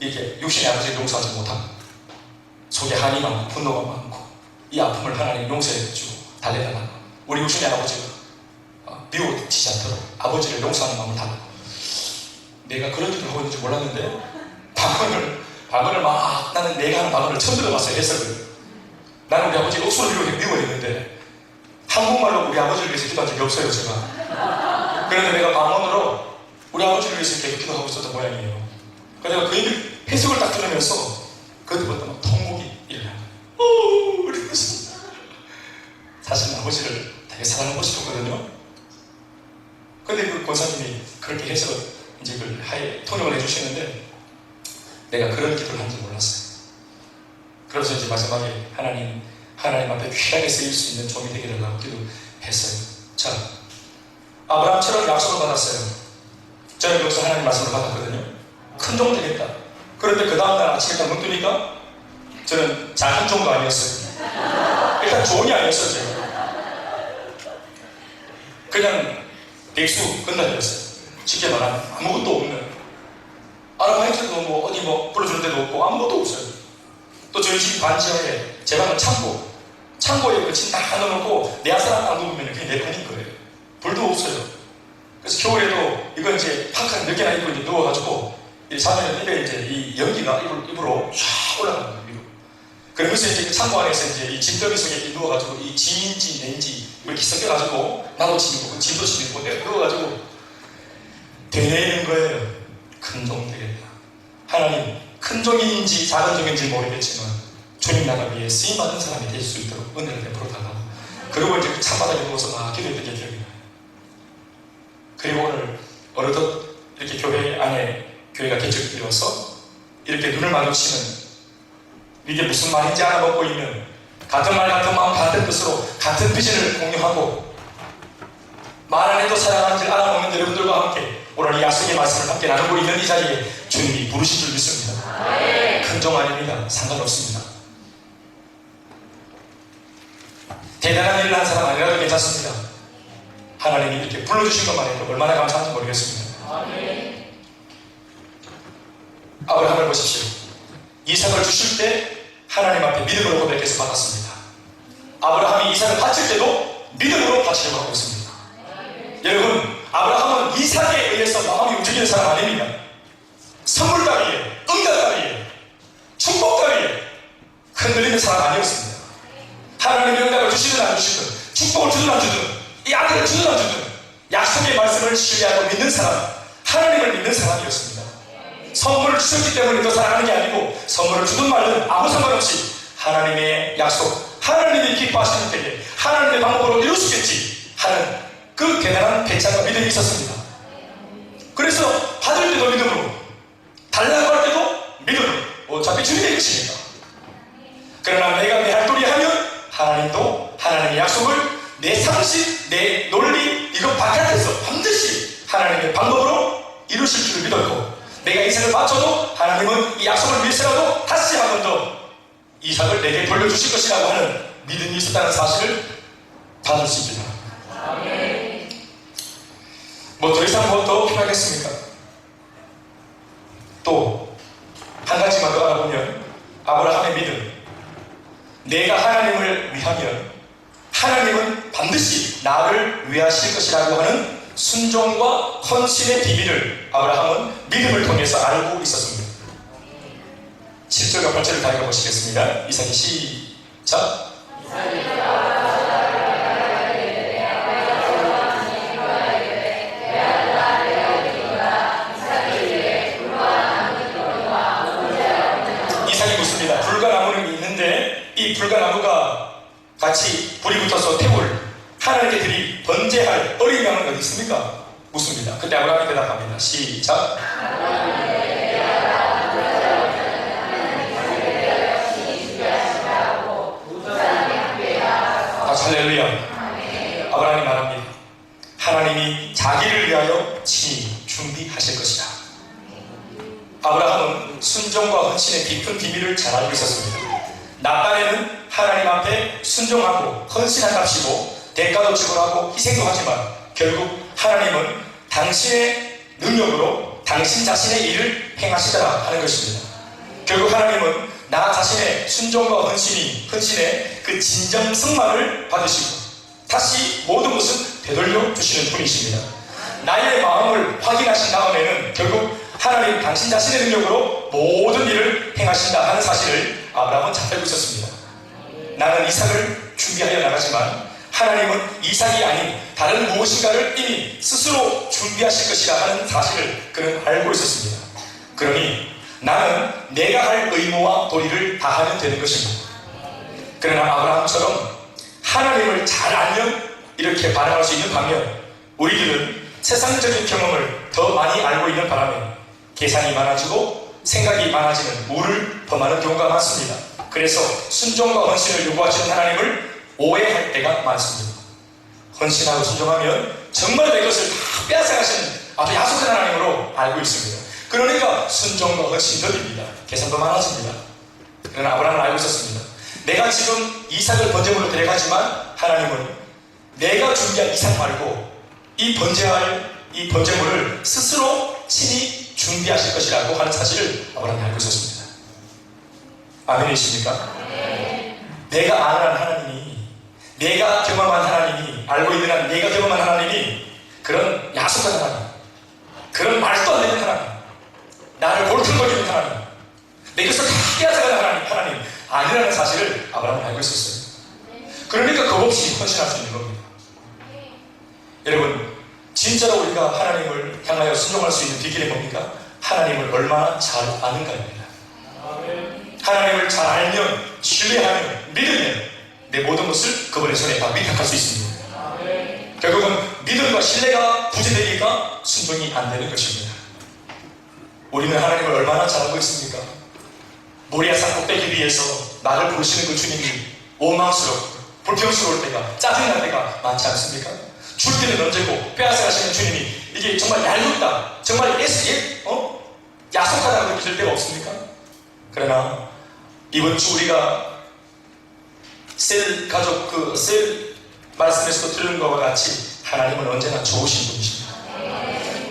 이게 육신의 아버지를 용서하지 못하고 속에 한이 많고 분노가 많고 이 아픔을 하나님 용서해주고 달래달라고 우리 육신의 아버지가 미워지지 않도록 아버지를 용서하는 마음을 달라고 내가 그런 일을 하고 있는지 몰랐는데 방언을 막 나는 내가 하는 방언을 처음 들어봤어요. 해석을 나는 우리 아버지 억수로 미워했는데 한국말로 우리 아버지를 위해서 기도한 적이 없어요 제가. 그런데 내가 방언으로 우리 아버지를 위해서 이렇게 기도하고 있었던 모양이에요. 그래서 내가 그 해석을 딱 들으면서 그때부터 막 통곡이 일어나요. 그러면서 사실 아버지를 되게 사랑하고 싶었거든요. 근데 그 권사님이 그렇게 해석을 이제 그걸 통역을 해주시는데 내가 그런 기도를 한지 몰랐어요. 그래서 이제 마지막에 하나님 앞에 귀하게 쓰일 수 있는 종이 되게 달라고 기도했어요. 자, 아브라함처럼 약속을 받았어요. 저는 여기서 하나님 말씀을 받았거든요. 큰 종 되겠다. 그런데 그 다음날 아침에 딱 눈 뜨니까 저는 작은 종도 아니었어요. 일단 종이 아니었어요. 제가 그냥 백수 건달이었어요. 쉽게 말하면 아무것도 없는 아르바이트도 뭐 어디 뭐 불러주는 데도 없고 아무것도 없어요. 또 저희 집 반지하에 제 방은 창고에 그침 다 넣어놓고 내 아사랑 안 먹으면 그게 내 편인 거예요. 불도 없어요. 그래서 겨울에도 이거 이제 파카 몇 개나 입고 이제 누워가지고 자면 입에 이제 이 연기가 입으로 쫙 올라가는 거예요. 그러면서 이제 창고 안에서 이제 이 짐더미 속에 누워가지고 이 짐인지 내인지 이렇게 섞여가지고 나도 짐이고 그 짐도 짐이고 내가 누워가지고 되뇌는 거예요. 큰 종 되겠다. 하나님 큰 종인지 작은 종인지 모르겠지만 주님 나라 위에 쓰임받은 사람이 될 수 있도록 은혜를 베풀어 달라고. 그리고 이제 창바닥에 누워서 막 기도했던 게 기억이 나요. 그리고 오늘 어느덧 이렇게 교회 안에 교회가 개척되어서 이렇게 눈을 마주치는 이게 무슨 말인지 알아먹고 있는 같은 말 같은 마음 같은 뜻으로 같은 비전을 공유하고 말 안 해도 사랑하는 줄 알아먹는 여러분들과 함께 오늘 이 약속의 말씀을 함께 나누고 있는 이 자리에 주님이 부르신 줄 믿습니다. 큰 종 아닙니다. 상관없습니다. 대단한 일을 한 사람 아니라도 괜찮습니다. 하나님이 이렇게 불러주신 것만 해도 얼마나 감사한지 모르겠습니다. 아브라함을 보십시오. 이삭을 주실 때 하나님 앞에 믿음으로 고백해서 받았습니다. 아브라함이 이삭을 바칠 때도 믿음으로 바치려고 하고 있습니다. 여러분, 아브라함은 이삭에 의해서 마음이 움직이는 사람 아닙니다. 선물 따위에, 응답 따위에, 축복 따위에 흔들리는 사람 아니었습니다. 하나님의 응답을 주시든 안 주시든, 축복을 주든 안 주든, 이 아들을 주든 안 주든 약속의 말씀을 신뢰하고 믿는 사람, 하나님을 믿는 사람이었습니다. 선물을 주셨기 때문에 더 사랑하는 게 아니고 선물을 주든 말든 아무 상관없이 하나님의 약속, 하나님이 기뻐하시는 때에 하나님의 방법으로 이룰 수 있겠지 하는 그 대단한 배짱과 믿음이 있었습니다. 그래서 받을 때도 믿음으로, 달라고 할 때도 믿음으로, 어차피 주님의 것이니까. 그러나 내가 내 할 도리 하면 하나님도 하나님의 약속을 내 상식, 내 논리, 이것 바깥에서 반드시 하나님의 방법으로 이루실 줄을 믿었고, 내가 이삭을 바쳐도 하나님은 이 약속을 위해서라도 다시 한 번 더 이삭을 내게 돌려주실 것이라고 하는 믿음이 있었다는 사실을 받을 수 있게 됩니다. 뭐 더 이상 뭐 더 필요하겠습니까? 또 한 가지만 더 알아보면 아브라함의 믿음, 내가 하나님을 위하면 하나님은 반드시 나를 위하실 것이라고 하는 순종과 헌신의 비밀을 아브라함은 믿음을 통해서 알고 있었습니다. 7절과 8절을 다 읽어보시겠습니다. 이삭이 시작. 이삭이 묻습니다. 불과 나무는 있는데 이 불과 나무가 같이 불이 붙어서 태울 하나님께 드리 번제할 어린 양은 어디 있습니까? 묻습니다. 그때 아브라함이 대답합니다. 시작. 할렐루야. 아브라함이 말합니다. 하나님이 자기를 위하여 친히 준비하실 것이다. 아브라함은 순종과 헌신의 깊은 비밀을 잘 알고 있었습니다. 나단에는 하나님 앞에 순종하고 헌신한답시고 대가도 지불하고 희생도 하지만 결국 하나님은 당신의 능력으로 당신 자신의 일을 행하시더라 하는 것입니다. 결국 하나님은 나 자신의 순종과 헌신의 그 진정성만을 받으시고 다시 모든 것을 되돌려 주시는 분이십니다. 나의 마음을 확인하신 다음에는 결국 하나님 당신 자신의 능력으로 모든 일을 행하신다 하는 사실을 아브라함은 잘 알고 있었습니다. 나는 이삭을 준비하여 나가지만 하나님은 이삭이 아닌 다른 무엇인가를 이미 스스로 준비하실 것이라 하는 사실을 그는 알고 있었습니다. 그러니 나는 내가 할 의무와 도리를 다하면 되는 것입니다. 그러나 아브라함처럼 하나님을 잘 알면 이렇게 반응할 수 있는 반면 우리들은 세상적인 경험을 더 많이 알고 있는 바람에 계산이 많아지고 생각이 많아지는 우를 범하는 경우가 많습니다. 그래서 순종과 헌신을 요구하시는 하나님을 오해할 때가 많습니다. 헌신하고 순종하면 정말 내 것을 다 빼앗아가시는 아주 야속한 하나님으로 알고 있습니다. 그러니까 순종과 헌신이 더딥니다. 계산도 많아집니다. 그러나 아브라함은 알고 있었습니다. 내가 지금 이삭을 번제물로 데려가지만 하나님은 내가 준비한 이삭 말고 이 번제물을 스스로 친히 준비하실 것이라고 하는 사실을 아브라함이 알고 있었습니다. 아멘이십니까? 내가 아는 하나님이 내가 경험한 하나님이, 알고 있는 한 내가 경험한 하나님이 그런 야속한 하나님, 그런 말도 안 되는 하나님, 나를 볼틀거리는 하나님, 내 것을 다 빼앗아가는 하나님 아니라는 사실을 아브라함은 알고 있었어요. 그러니까 겁없이 헌신할 수 있는 겁니다. 여러분, 진짜로 우리가 하나님을 향하여 순종할 수 있는 비결이 뭡니까? 하나님을 얼마나 잘 아는가입니다. 하나님을 잘 알면, 신뢰하면, 믿으면 내 모든 것을 그분의 손에 다 위탁할 수 있습니다. 결국은 믿음과 신뢰가 부재되니까 순종이 안 되는 것입니다. 우리는 하나님을 얼마나 잘 알고 있습니까? 모리아산 꼭대기 위에서 나를 부르시는 그 주님이 원망스럽고 불평스러울 때가, 짜증날 때가 많지 않습니까? 줄 때는 언제고 빼앗아 가시는 주님이 이게 정말 얄밉다, 정말 야속하다고 느낄 때가 없습니까? 그러나 이번 주 우리가 셀 가족 셀 말씀에서도 들은 것과 같이 하나님은 언제나 좋으신 분이십니다.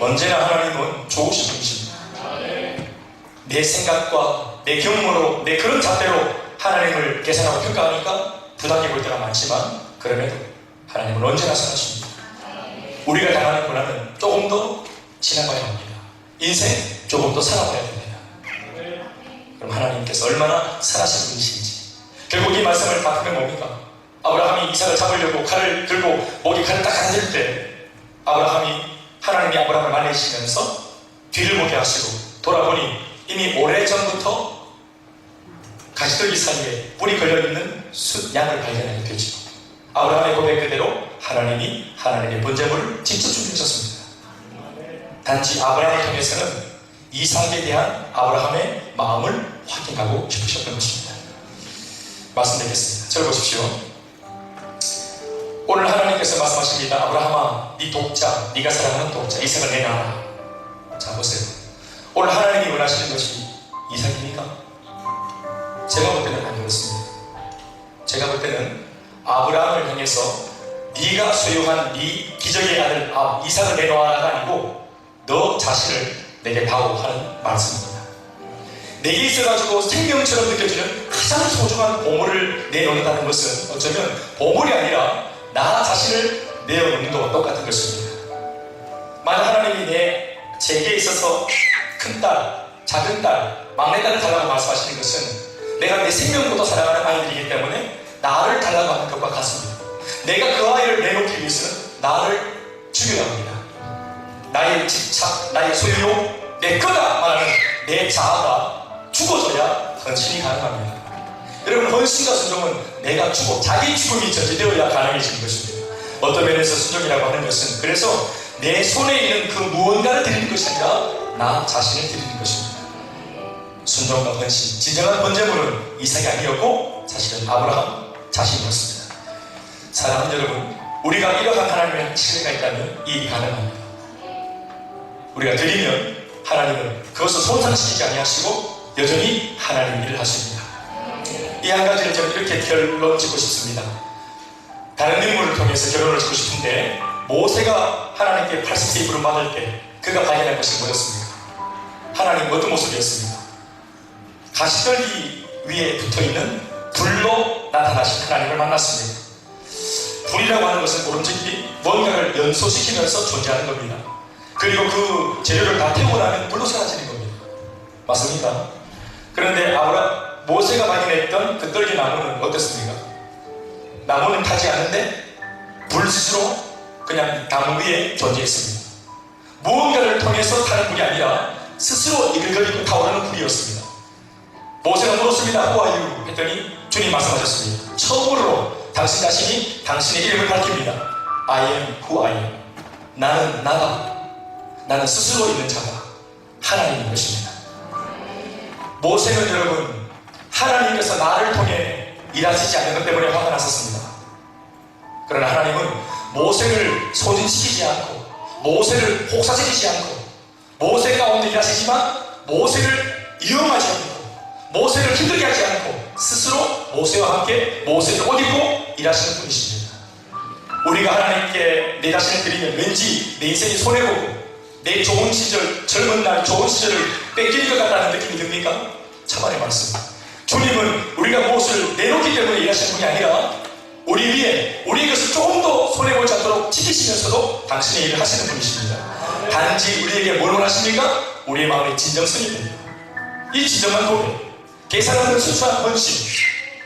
언제나 하나님은 좋으신 분이십니다. 내 생각과 내 경험으로, 내 그런 잣대로 하나님을 계산하고 평가하니까 부당해 볼 때가 많지만, 그럼에도 하나님은 언제나 선하십니다. 우리가 당하는 고난은 조금 더 지나가야 합니다. 인생 조금 더 살아봐야 됩니다. 그럼 하나님께서 얼마나 선하신 분이신지. 결국 이 말씀을 바꾸면 뭡니까? 아브라함이 이삭을 잡으려고 칼을 들고 목에 칼을 딱 가질 때 아브라함이, 하나님이 아브라함을 만나시면서 뒤를 보게 하시고 돌아보니 이미 오래전부터 가시떨기 사이에 뿔이 걸려있는 양을 발견하게 되죠. 아브라함의 고백 그대로 하나님이 하나님의 번제물을 직접 준비하셨습니다. 단지 아브라함을 통해서는 이삭에 대한 아브라함의 마음을 확인하고 싶으셨던 것입니다. 말씀드리겠습니다. 절 보십시오. 오늘 하나님께서 말씀하십니다. 아브라함아, 네 독자, 네가 사랑하는 독자 이삭을 내놔라. 자, 보세요. 오늘 하나님이 원하시는 것이 이삭입니까? 제가 볼 때는 안 그렇습니다. 제가 볼 때는 아브라함을 향해서 네가 소유한 네 기적의 아들 이삭을 내놓아라가 아니고 너 자신을 내게 다오 하는 말씀입니다. 내게 있어가지고 생명처럼 느껴지는 가장 소중한 보물을 내놓는다는 것은 어쩌면 보물이 아니라 나 자신을 내어놓는 것과 똑같은 것입니다. 만약 하나님이 제게 있어서 큰딸, 작은딸, 막내딸을 달라고 말씀하시는 것은 내가 내 생명보다 사랑하는 아이들이기 때문에 나를 달라고 하는 것과 같습니다. 내가 그 아이를 내놓기 위해서는 나를 죽여야 합니다. 나의 집착, 나의 소유욕, 내 거다 말하는 내 자아가 죽어져야 헌신이 가능합니다. 여러분, 헌신과 순종은 내가 죽어 자기 죽음이 저지되어야 가능해지는 것입니다. 어떤 면에서 순종이라고 하는 것은 그래서 내 손에 있는 그 무언가를 드리는 것이 아니라 나 자신을 드리는 것입니다. 순종과 헌신, 진정한 번제물은 이삭이 아니었고 사실은 아브라함 자신이었습니다. 사랑하는 여러분, 우리가 이러한 하나님의 신뢰가 있다면 이 일이 가능합니다. 우리가 드리면 하나님은 그것을 손상시키지 아니하시고 여전히 하나님 일을 하십니다. 이 한 가지를 저는 이렇게 결론 짓고 싶습니다. 다른 인물을 통해서 결론을 짓고 싶은데, 모세가 하나님께 80세의 부름 받을 때 그가 발견한 것이 뭐였습니까? 하나님 어떤 모습이었습니까? 가시떨기 위에 붙어있는 불로 나타나신 하나님을 만났습니다. 불이라고 하는 것은 모름지기 뭔가를 연소시키면서 존재하는 겁니다. 그리고 그 재료를 다 태우고 나면 불로 사라지는 겁니다. 맞습니까? 그런데 모세가 발견했던 그 떨기 나무는 어땠습니까? 나무는 타지 않는데 불 스스로 그냥 나무 위에 존재했습니다. 무언가를 통해서 타는 불이 아니라 스스로 이글거리고 타오르는 불이었습니다. 모세가 물었습니다. Who are you? 했더니 주님 말씀하셨습니다. 처음으로 당신 자신이 당신의 이름을 밝힙니다. I am who I am. 나는 나다. 나는 스스로 있는 자다. 하나님인 것입니다. 모세는 여러분, 하나님께서 나를 통해 일하시지 않는 것 때문에 화가 났었습니다. 그러나 하나님은 모세를 소진시키지 않고 모세를 혹사시키지 않고 모세 가운데 일하시지만 모세를 위험하지 않고 모세를 힘들게 하지 않고 스스로 모세와 함께 모세를 옷 입고 일하시는 분이십니다. 우리가 하나님께 내 자신을 드리면 왠지 내 인생이 손해보고 내 좋은 시절, 젊은 날 좋은 시절을 뺏기는 것 같다는 느낌이 듭니까? 참만의 말씀. 주님은 우리가 무엇을 내놓기 때문에 일하시는 분이 아니라 우리 위에 우리의 것을 조금 더 손해보지 않도록 지키시면서도 당신의 일을 하시는 분이십니다. 단지 우리에게 뭘 원하십니까? 우리의 마음의 진정성입니다. 이 진정한 고백, 계산하는 순수한 헌신,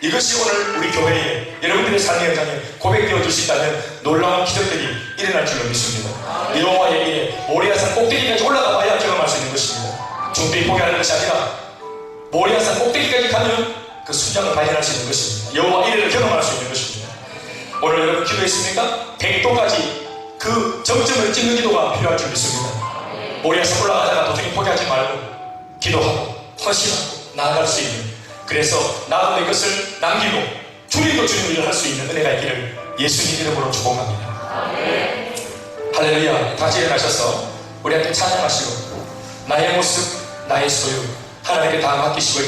이것이 오늘 우리 교회에 여러분들의 삶의 현장에 고백되어 줄 수 있다면 놀라운 기적들이 일어날 줄로 믿습니다. 여호와의 일에 모리아산 꼭대기까지 올라가 봐야 경험할 수 있는 것입니다. 중대히 포기하는 것이 아니라 모리아산 꼭대기까지 가면 그 순장을 발견할 수 있는 것입니다. 여호와 이래를 경험할 수 있는 것입니다. 오늘 여러분 기도했습니까? 100도까지 그 정점을 찍는 기도가 필요할 줄 믿습니다. 모리아산 올라가다가 도중에 포기하지 말고 기도하고 헌신하고 나아갈 수 있는, 그래서 나도 내 것을 남기고 주님도 주님 일을 할 수 있는 은혜가 있기를 예수님 이름으로 축복합니다. 할렐루야. 다시 일어나셔서 우리 함께 찬양하시고 나의 모습 나의 소유 하나님께 다 맡기시고